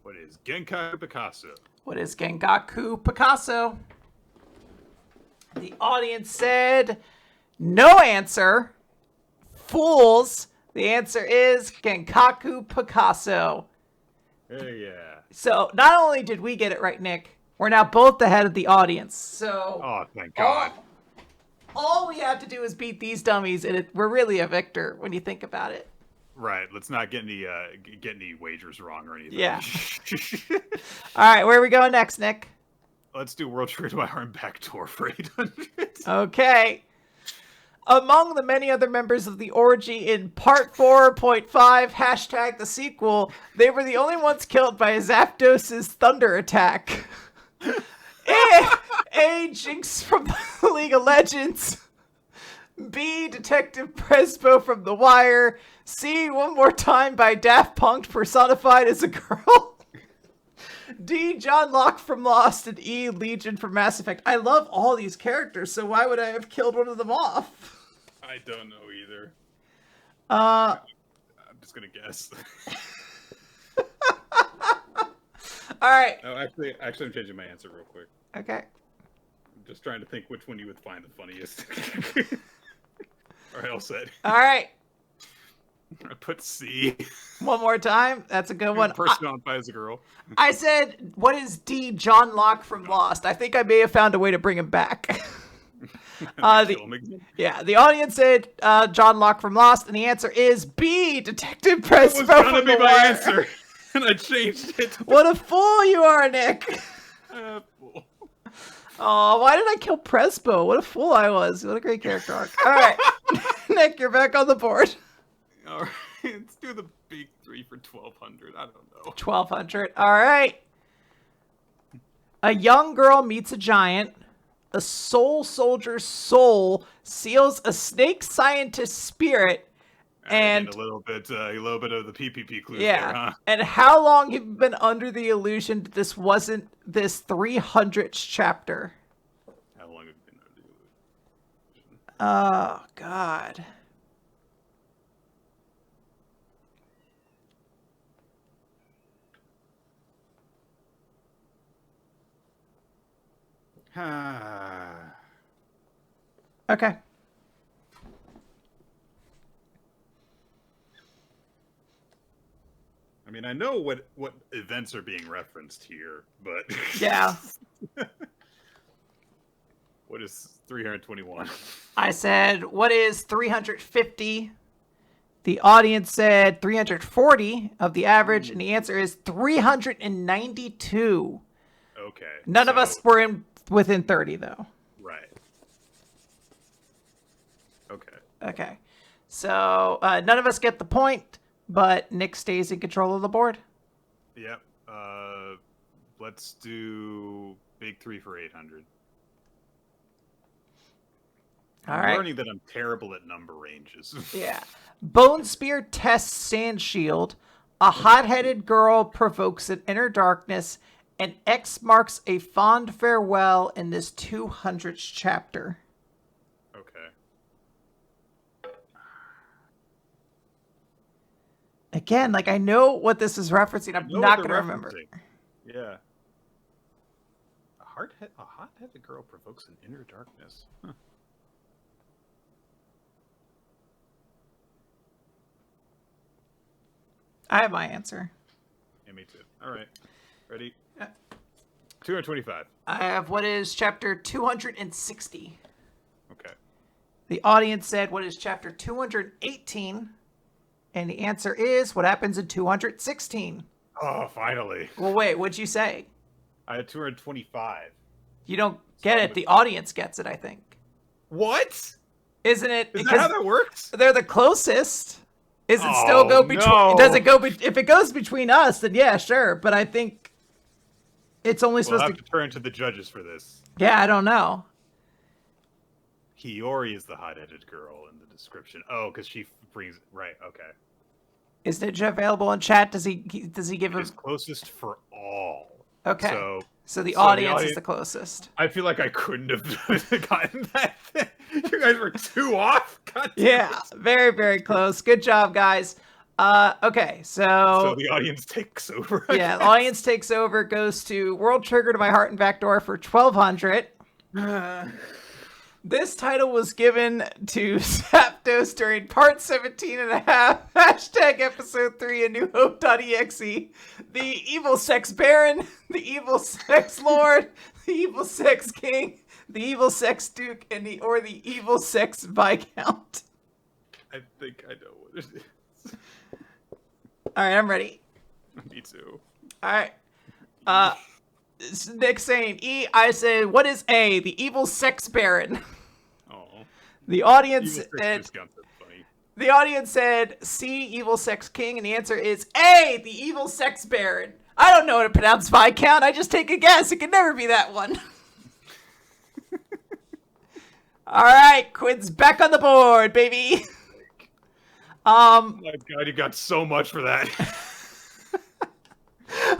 What is Genkai Picasso? What is Gengaku Picasso? The audience said no answer. Fools. The answer is Genkaku Picasso. Hey, yeah. So not only did we get it right, Nick, we're now both ahead of the audience. So Oh, thank God. All we have to do is beat these dummies, and we're really a victor when you think about it. Right. Let's not get any wagers wrong or anything. Yeah. All right, where are we going next, Nick? Let's do World Trade Wire and Backdoor for 800. Okay. Among the many other members of the orgy in part 4.5, hashtag the sequel, they were the only ones killed by Zapdos' thunder attack. A. Jinx from the League of Legends. B. Detective Presbo from The Wire. C. One More Time by Daft Punk personified as a girl. D. John Locke from Lost. And E. Legion from Mass Effect. I love all these characters, so why would I have killed one of them off? I don't know either. I'm just gonna guess. All right. Oh, actually, I'm changing my answer real quick. Okay. I'm just trying to think which one you would find the funniest. All right, all set. All right. I put C. One more time. That's a good one. Personified as a girl. I said, what is D. John Locke from Lost? I think I may have found a way to bring him back. The audience said John Locke from Lost, and the answer is B. Detective Presbo from The Wire. That was gonna be my answer, and I changed it. What a fool you are, Nick. Fool. Oh, why did I kill Presbo? What a fool I was. What a great character arc. All right. Nick, you're back on the board. All right. Let's do the big 3 for 1,200. I don't know. 1,200. All right. A young girl meets a giant. A soul soldier's soul seals a snake scientist's spirit. And a little bit of the PPP clues yeah. there, huh? And how long have you been under the illusion that this wasn't this 300th chapter? How long have you been under the illusion? Oh, God. Okay. I mean, I know what events are being referenced here, but yeah. What is 321? I said, what is 350? The audience said 340 of the average, and the answer is 392. Okay. None of us were within 30, though. Right. Okay. Okay. So none of us get the point, but Nick stays in control of the board. Yep. Let's do big 3 for 800. I'm learning that I'm terrible at number ranges. Yeah. Bone Spear tests Sand Shield. A hot-headed girl provokes an inner darkness. And X marks a fond farewell in this 200th chapter. Okay. Again, like, I know what this is referencing. I'm not going to remember. Yeah. A hot-headed girl provokes an inner darkness. Huh. I have my answer. Yeah, me too. All right. Ready? 225. I have what is chapter 260. Okay. The audience said, what is chapter 218? And the answer is, what happens in 216? Oh, finally. Well, wait, what'd you say? I had 225. You don't get it. The audience gets it, I think. What? Isn't it? Is that how that works? They're the closest. Is it still go between? No. Does it go? If it goes between us, then yeah, sure. But I think it's only supposed to turn to the judges for this. Yeah, I don't know. Hiyori is the hot-headed girl in the description. Oh, because she brings right. Okay. Is Ninja available in chat? Does he give It's closest for all. Okay. So the audience is the closest. I feel like I couldn't have gotten that. You guys were too off. God damn Yeah, it. very, very close. Good job, guys. Okay, So the audience takes over. Yeah, the audience takes over, goes to World Trigger to My Heart and Backdoor for 1,200. This title was given to Zapdos during part 17 and a half, hashtag episode 3 in New Hope.exe. The evil sex baron, the evil sex lord, the evil sex king, the evil sex duke, and the evil sex viscount. I think I know what it is. All right, I'm ready. Me too. All right. Nick saying E. I said, what is A? The evil sex baron. Oh. The audience said. The audience said C. Evil sex king, and the answer is A. The evil sex baron. I don't know how to pronounce Viscount. I just take a guess. It could never be that one. All right, Quinn's back on the board, baby. Oh my God, you got so much for that.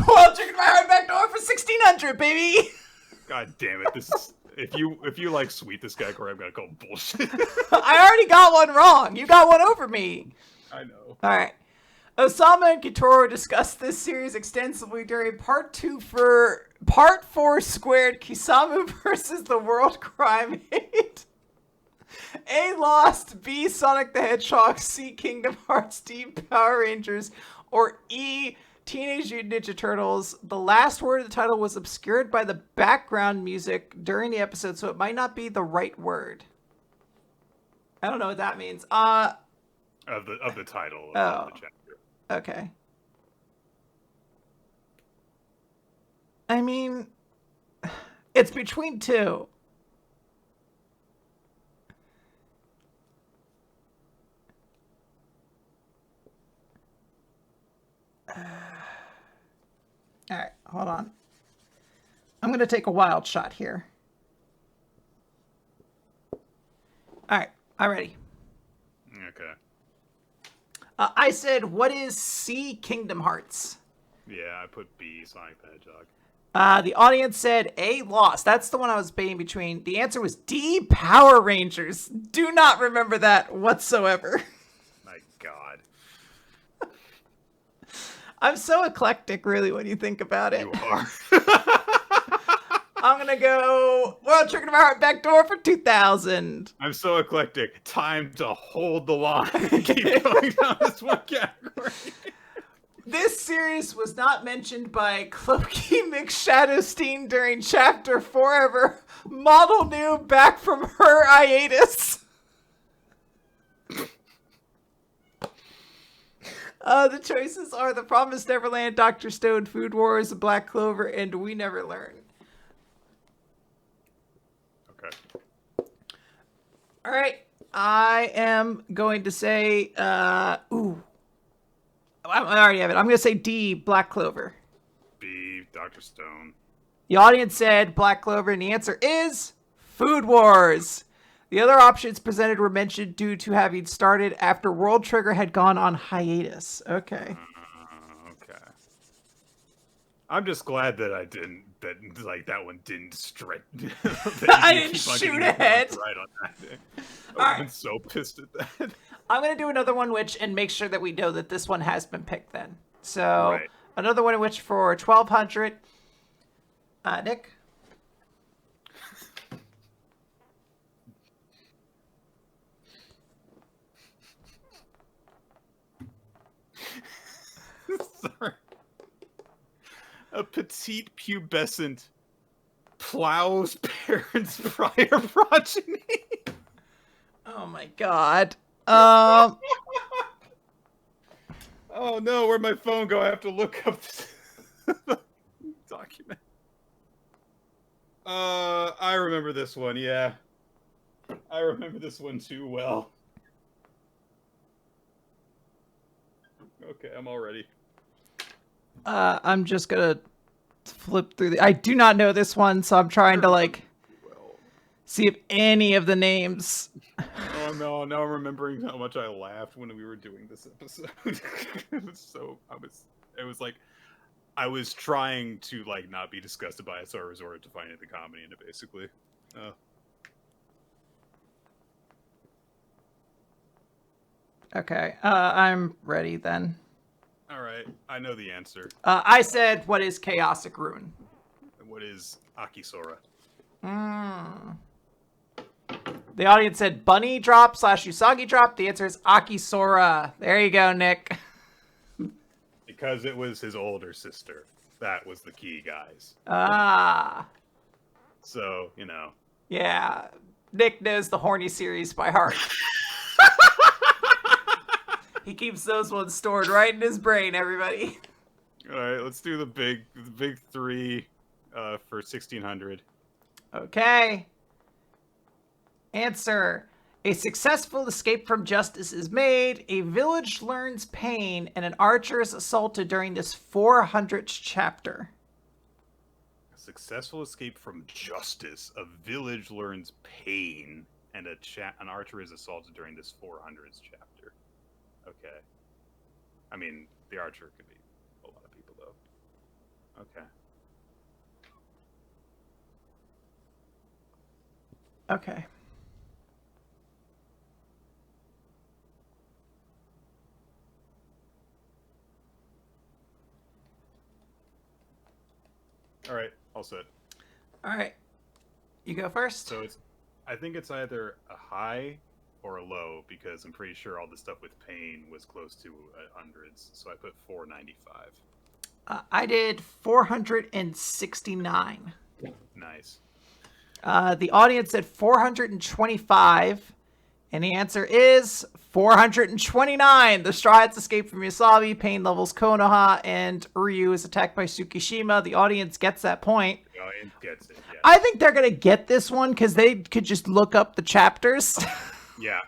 Well, Chicken My Heart Back Door for 1,600, baby. God damn it! This is if you like sweet this guy, Corey, I'm gonna call bullshit. I already got one wrong. You got one over me. I know. All right. Osama and Kitoro discussed this series extensively during part 2 for part 4 squared Kisamu versus the World Crime Hate. A. Lost, B. Sonic the Hedgehog, C. Kingdom Hearts, D. Power Rangers, or E. Teenage Mutant Ninja Turtles. The last word of the title was obscured by the background music during the episode, so it might not be the right word. I don't know what that means. Of the title of the chapter. Okay. I mean, it's between two. All right, hold on. I'm going to take a wild shot here. All right, I'm ready. Okay. I said, what is C, Kingdom Hearts? Yeah, I put B, Sonic the Hedgehog. The audience said A, Lost. That's the one I was debating between. The answer was D, Power Rangers. Do not remember that whatsoever. My God. I'm so eclectic, really, when you think about it. You are. I'm going to go World Trigger to My Heart Back Door for 2,000. I'm so eclectic. Time to hold the line and keep going down this one category. This series was not mentioned by Cloaky McShadowstein during Chapter Forever. Model new back from her hiatus. The choices are The Promised Neverland, Dr. Stone, Food Wars, Black Clover, and We Never Learn. Okay. All right. I am going to say, I already have it. I'm going to say D, Black Clover. B, Dr. Stone. The audience said Black Clover, and the answer is Food Wars. The other options presented were mentioned due to having started after World Trigger had gone on hiatus. Okay. Okay. I'm just glad that I didn't, that one didn't stretch. I didn't shoot ahead. Right on that day. I've All right. been so pissed at that. I'm going to do another one and make sure that we know that this one has been picked then. So, Right. Another one in which for 1,200. Nick? Sorry. A petite pubescent plows parents' prior progeny. Oh my god. Oh no, where'd my phone go? I have to look up the document. I remember this one, yeah. I remember this one too well. Okay, I'm all ready. I'm just gonna flip through I do not know this one, so I'm trying to see if any of the names. Oh, no, now I'm remembering how much I laughed when we were doing this episode. It was like, I was trying to like not be disgusted by it, so I resorted to finding the comedy in it, basically. Okay, I'm ready then. All right, I know the answer. I said, what is chaotic rune? What is Akisora? The audience said bunny drop / Usagi drop. The answer is Akisora. There you go, Nick. Because it was his older sister. That was the key, guys. Ah. So, you know. Yeah. Nick knows the horny series by heart. He keeps those ones stored right in his brain, everybody. All right, let's do the big three for 1600. Okay. Answer. A successful escape from justice is made, a village learns pain, and an archer is assaulted during this 400th chapter. A successful escape from justice, a village learns pain, and an archer is assaulted during this 400th chapter. Okay. I mean, the archer could be a lot of people, though. Okay. Okay. All right, all set. All right. You go first. So I think it's either a high or a low, because I'm pretty sure all the stuff with pain was close to hundreds. So I put 495. I did 469. Nice. The audience said 425, and the answer is 429. The Straw Hats escape from Yasabi, pain levels Konoha, and Uryu is attacked by Tsukishima. The audience gets that point. The audience gets it, yeah. I think they're going to get this one because they could just look up the chapters. Yeah,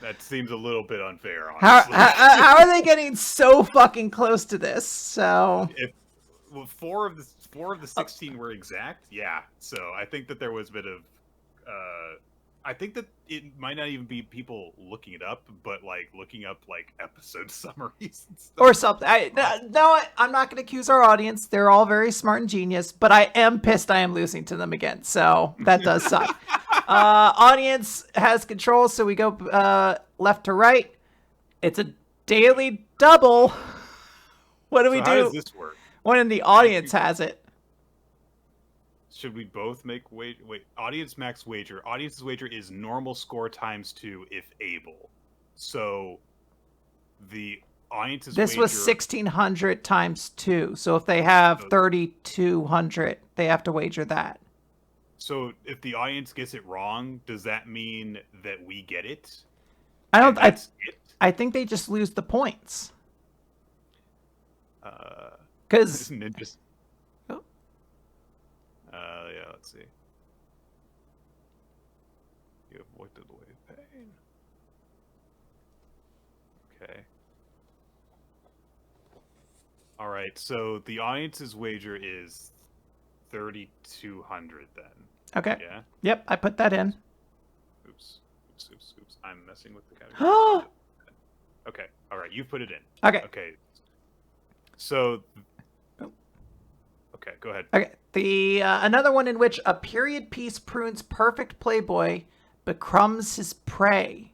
that seems a little bit unfair, honestly. How are they getting so fucking close to this? So, four of the 16 were exact, yeah. So I think that there was a bit of, I think that it might not even be people looking it up, but like looking up like episode summaries and stuff. Or something. No, I'm not going to accuse our audience. They're all very smart and genius, but I am pissed I am losing to them again. So that does suck. Audience has control, so we go left to right. It's a daily double. What do we do? How does this work? When the audience has it. Should we both make wait? Audience max wager. Audience's wager is normal score times 2 if able. So the audience's this wager, was 1600 times 2. So if they have 3200, they have to wager that. So if the audience gets it wrong, does that mean that we get it? I think they just lose the points. Because Ninja. Yeah, let's see. You have avoided the way of pain. Okay. All right. So the audience's wager is 3,200 then. okay. Yeah. Yep, I put that in. Oops. I'm messing with the category. Okay. All right. You put it in. Okay. Okay. So. Okay. Go ahead. Okay. The another one in which a period piece prunes perfect playboy becomes his prey.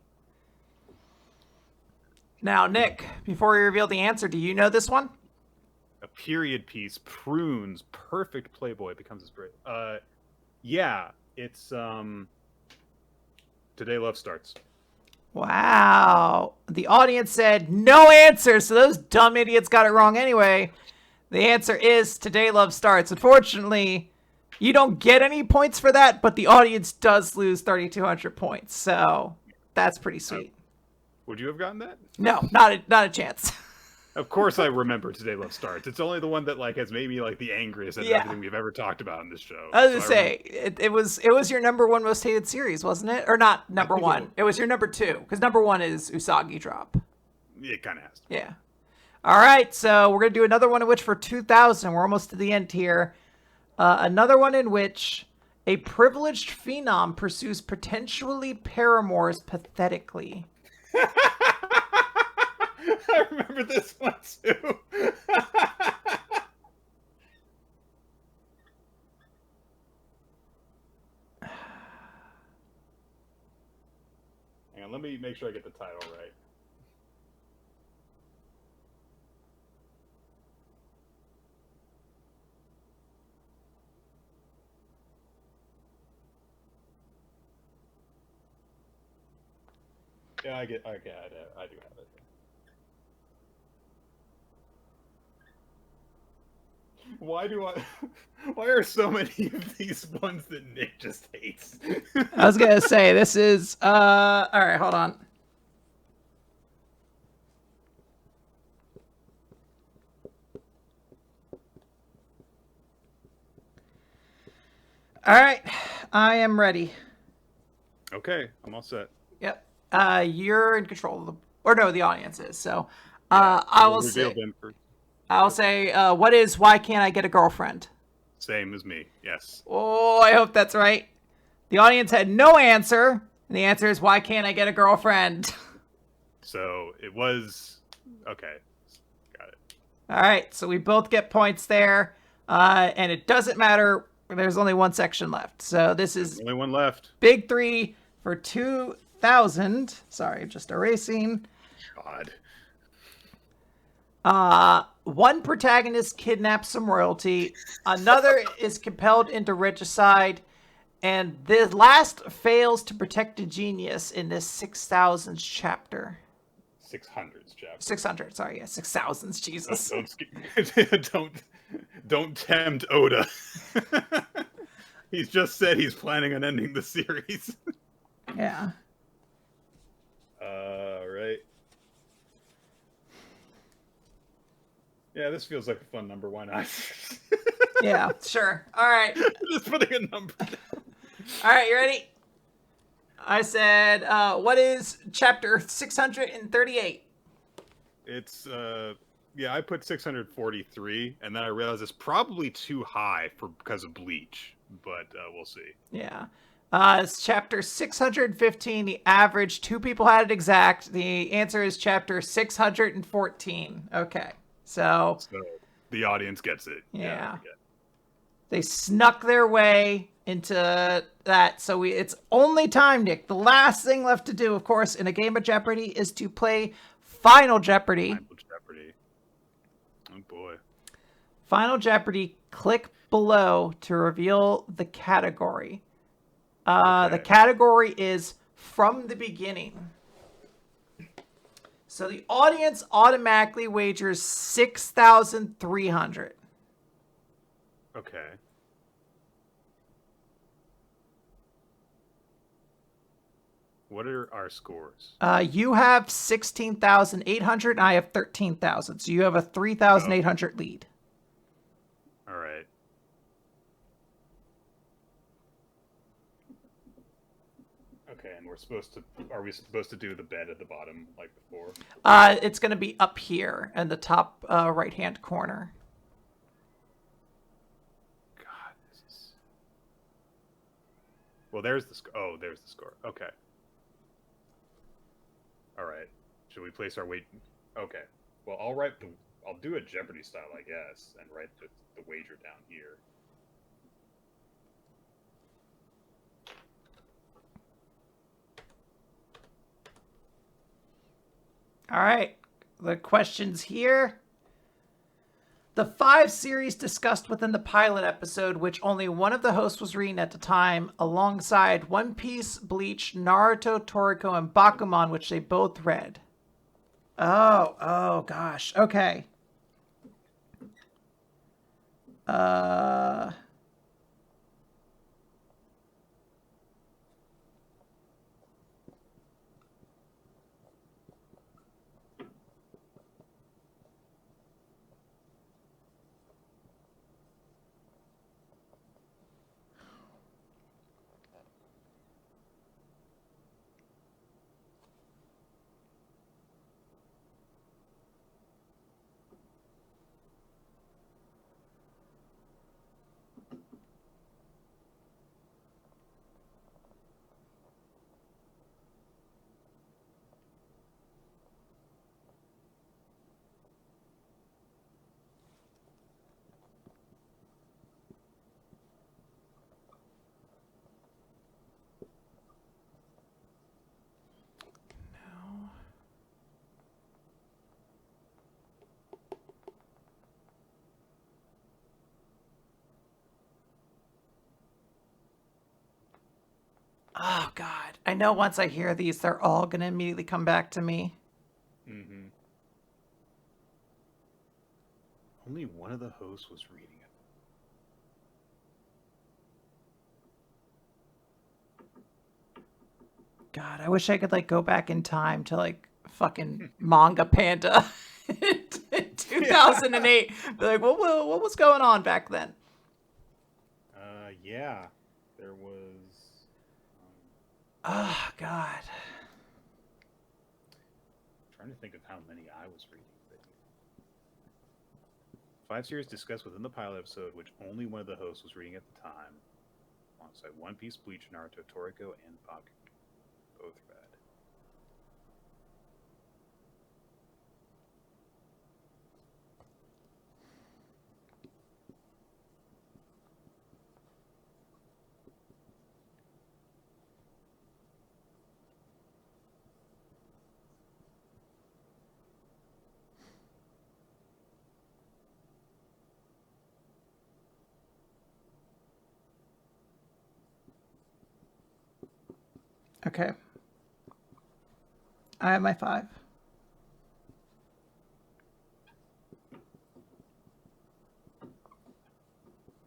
Now, Nick, before we reveal the answer, do you know this one? A period piece prunes perfect playboy becomes his prey. Yeah, it's Today Love Starts. Wow. The audience said no answer, so those dumb idiots got it wrong anyway. The answer is Today Love Starts. Unfortunately, you don't get any points for that, but the audience does lose 3,200 points. So that's pretty sweet. Would you have gotten that? No, not a chance. Of course I remember Today Love Starts. It's only the one that like has made me like the angriest at everything we've ever talked about in this show. I was gonna say it was your number one most hated series, wasn't it? Or not number one. It was your number 2, because number 1 is Usagi Drop. It kind of has to. Yeah. All right, so we're going to do another one in which for 2,000, we're almost to the end here. Another one in which A privileged phenom pursues potentially paramours pathetically. I remember this one too. Hang on, let me make sure I get the title right. Yeah, I do have it. Why are so many of these ones that Nick just hates? I was gonna say this is all right, hold on. All right, I am ready. Okay, I'm all set. Yep. You're in control of the audience is. So, Yeah, I we'll will reveal say, them for what is Why Can't I Get a Girlfriend? same as me. Yes. Oh, I hope that's right. The audience had no answer, and the answer is Why Can't I Get a Girlfriend? So it was okay. Got it. All right, so we both get points there, and it doesn't matter. There's only one section left, so this is Only one left. Big Three for 2,000. Sorry, just erasing. God. One protagonist kidnaps some royalty, another is compelled into regicide, and the last fails to protect a genius in this 6,000s chapter. 600s chapter. 600, sorry, yeah, 6,000s, Jesus. Don't tempt Oda. He's just said he's planning on ending the series. Yeah. Right. Yeah, this feels like a fun number. Why not? Yeah, sure. All right. Just putting a number down. All right, you ready? I said, what is chapter 638? It's, yeah, I put 643, and then I realized it's probably too high because of Bleach, but we'll see. Yeah. It's chapter 615. The average, 2 people had it exact. The answer is chapter 614. Okay. So the audience gets it. Yeah. They snuck their way into that. So it's only time, Nick. The last thing left to do, of course, in a game of Jeopardy is to play Final Jeopardy. Final Jeopardy. Oh, boy. Final Jeopardy. Click below to reveal the category. Okay. The category is from the beginning. So the audience automatically wagers 6,300. Okay. What are our scores? You have 16,800 and I have 13,000. So you have a 3,800 lead. All right. Okay, and are we supposed to do the bed at the bottom like before? It's going to be up here in the top right-hand corner. God, this is... Well, there's the score. Oh, there's the score. Okay. All right. Should we place our weight? Okay. Well, I'll do a Jeopardy style, I guess, and write the wager down here. All right. The questions here. The 5 series discussed within the pilot episode, which only one of the hosts was reading at the time, alongside One Piece, Bleach, Naruto, Toriko, and Bakuman, which they both read. Oh gosh. Okay. God. I know once I hear these, they're all going to immediately come back to me. Mm-hmm. Only one of the hosts was reading it. God, I wish I could like go back in time to like fucking Manga Panda in 2008. Be like, what was going on back then? Yeah, there was. Oh God. Trying to think of how many I was reading. 5 series discussed within the pilot episode, which only one of the hosts was reading at the time, alongside One Piece, Bleach, Naruto, Toriko, and Bakugan. Both read. Okay. I have my 5.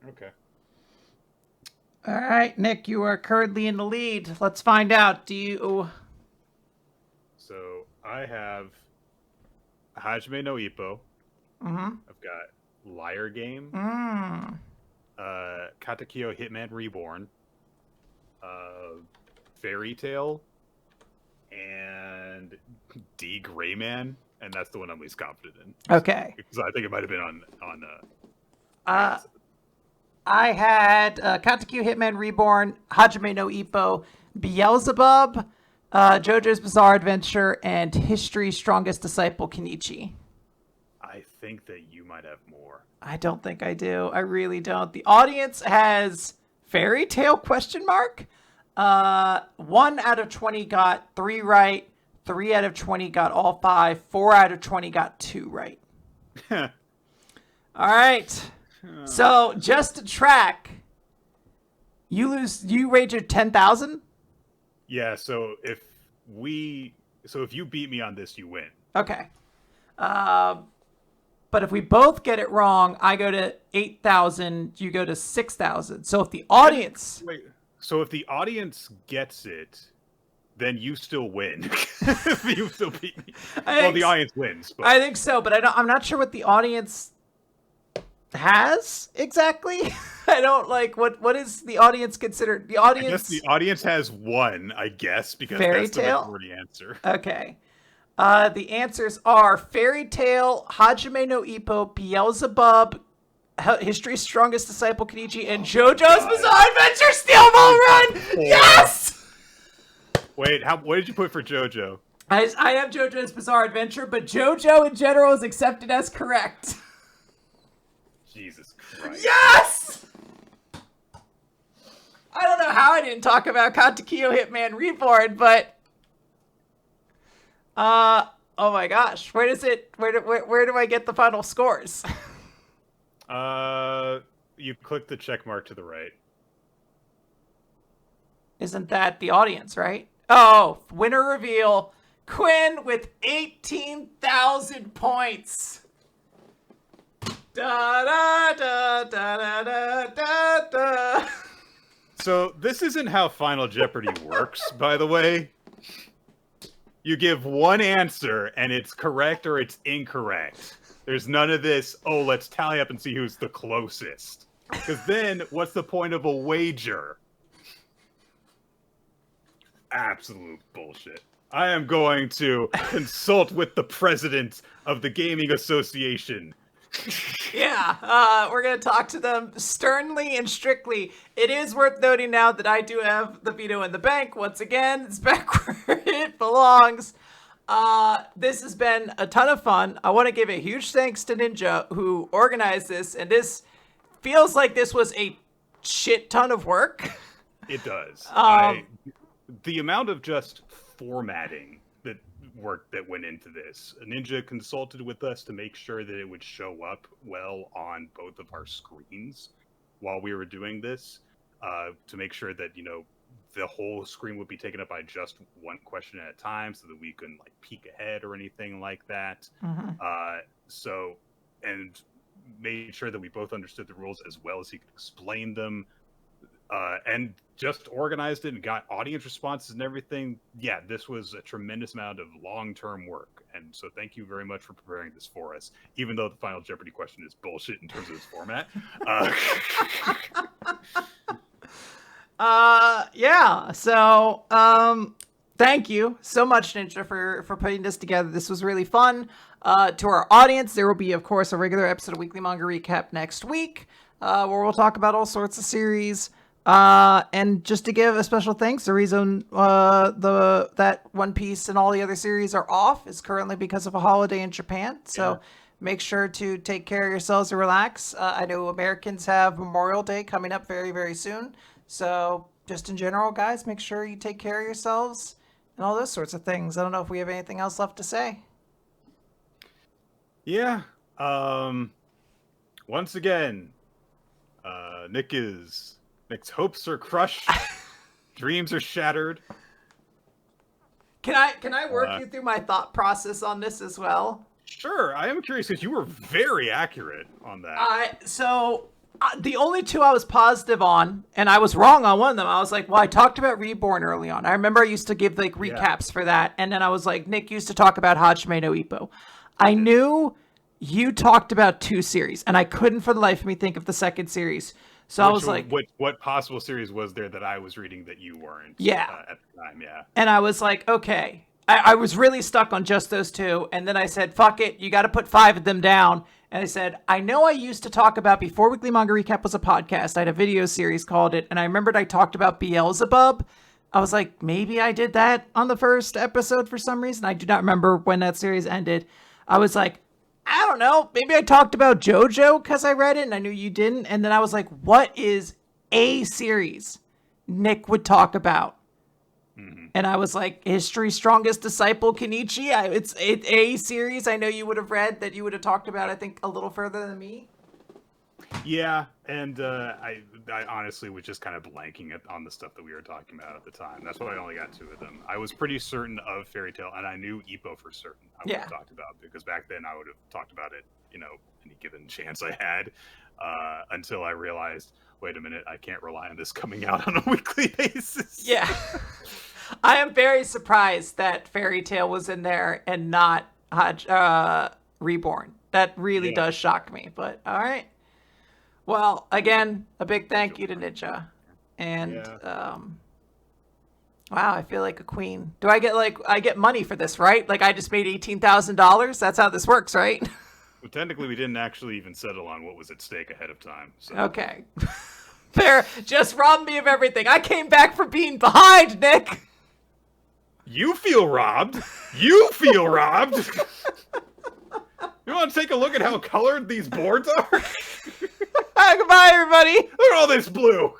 Okay. All right, Nick, you are currently in the lead. Let's find out. Do you? So I have Hajime no Ippo. Mm-hmm. I've got Liar Game. Katekyo Hitman Reborn. Fairy Tale. And D Grayman. And that's the one I'm least confident in. Okay. Because I think it might have been on I had Katekyo Hitman Reborn, Hajime no Ippo, Beelzebub, JoJo's Bizarre Adventure, and History's Strongest Disciple, Kenichi. I think that you might have more. I don't think I do. I really don't. The audience has Fairy Tale question mark. 1 out of 20 got 3 right. 3 out of 20 got all 5. 4 out of 20 got 2 right. All right. So just to track, you wagered 10,000. Yeah. So if you beat me on this, you win. Okay. But if we both get it wrong, I go to 8,000. You go to 6,000. So if the audience, so if the audience gets it, then you still win. You still beat me. The audience wins. But... I think so, but I'm not sure what the audience has exactly. I don't like what is the audience considered? The audience. I guess the audience has 1. I guess because Fairy that's Tale? the majority answer. Okay. The answers are Fairy Tale, Hajime no Ippo, Beelzebub, History's Strongest Disciple, Kenichi, and JoJo's Bizarre Adventure Steel Ball Run. Yes. Wait, what did you put for JoJo? I have JoJo's Bizarre Adventure, but JoJo in general is accepted as correct. Jesus Christ. Yes! I don't know how I didn't talk about Katekyo Hitman Reborn, but oh my gosh, where do I get the final scores? You click the check mark to the right. Isn't that the audience, right? Oh, winner reveal. Quinn with 18,000 points. Da da da da da da da. So this isn't how Final Jeopardy works, by the way. You give one answer and it's correct or it's incorrect. There's none of this, oh, let's tally up and see who's the closest. Because then, what's the point of a wager? Absolute bullshit. I am going to consult with the president of the Gaming Association. Yeah, we're going to talk to them sternly and strictly. It is worth noting now that I do have the veto in the bank. Once again, it's back where it belongs. This has been a ton of fun. I want to give a huge thanks to Ninja who organized this, and this feels like this was a shit ton of work. It does. The amount of just formatting that went into this. Ninja consulted with us to make sure that it would show up well on both of our screens while we were doing this, to make sure that, the whole screen would be taken up by just one question at a time, so that we couldn't like peek ahead or anything like that. So, and made sure that we both understood the rules as well as he could explain them, and just organized it and got audience responses and everything. Yeah, this was a tremendous amount of long-term work, and so thank you very much for preparing this for us, even though the final Jeopardy question is bullshit in terms of its format. Yeah, so thank you so much, Ninja, for putting this together. This was really fun. To our audience, there will be, of course, a regular episode of Weekly Manga Recap next week, where we'll talk about all sorts of series. And just to give a special thanks, the reason that One Piece and all the other series are off is currently because of a holiday in Japan. So make sure to take care of yourselves and relax. I know Americans have Memorial Day coming up very, very soon. So just in general, guys, make sure you take care of yourselves and all those sorts of things. I don't know if we have anything else left to say. Yeah. Once again, Nick's hopes are crushed. Dreams are shattered. Can I work you through my thought process on this as well? Sure. I am curious because you were very accurate on that. The only two I was positive on, and I was wrong on one of them. I was like, well, I talked about Reborn early on. I remember I used to give like recaps for that. And then I was like, Nick used to talk about Hajime no Ippo. I knew you talked about two series, and I couldn't for the life of me think of the second series. So I was like, what possible series was there that I was reading that you weren't? Yeah. At the time, yeah. And I was like, okay. I was really stuck on just those two. And then I said, fuck it. You got to put 5 of them down. And I said, I know I used to talk about, before Weekly Manga Recap was a podcast, I had a video series called it. And I remembered I talked about Beelzebub. I was like, maybe I did that on the first episode for some reason. I do not remember when that series ended. I was like, I don't know. Maybe I talked about JoJo because I read it and I knew you didn't. And then I was like, what is a series Nick would talk about? And I was like, History's Strongest Disciple, Kenichi. It's a series I know you would have read that you would have talked about, I think, a little further than me. Yeah, and I honestly was just kind of blanking on the stuff that we were talking about at the time. That's why I only got 2 of them. I was pretty certain of Fairy Tail, and I knew Ippo for certain I would have talked about, because back then I would have talked about it, any given chance I had, until I realized, wait a minute, I can't rely on this coming out on a weekly basis. Yeah. I am very surprised that Fairy Tail was in there and not Reborn. That really does shock me, but all right. Well, again, a big thank you to Ninja. And, wow, I feel like a queen. Do I get money for this, right? Like I just made $18,000? That's how this works, right? Well, technically, we didn't actually even settle on what was at stake ahead of time. So. Okay. Fair. Just robbed me of everything. I came back for being behind, Nick. You feel robbed. You feel robbed. You want to take a look at how colored these boards are? Goodbye, everybody. Look at all this blue.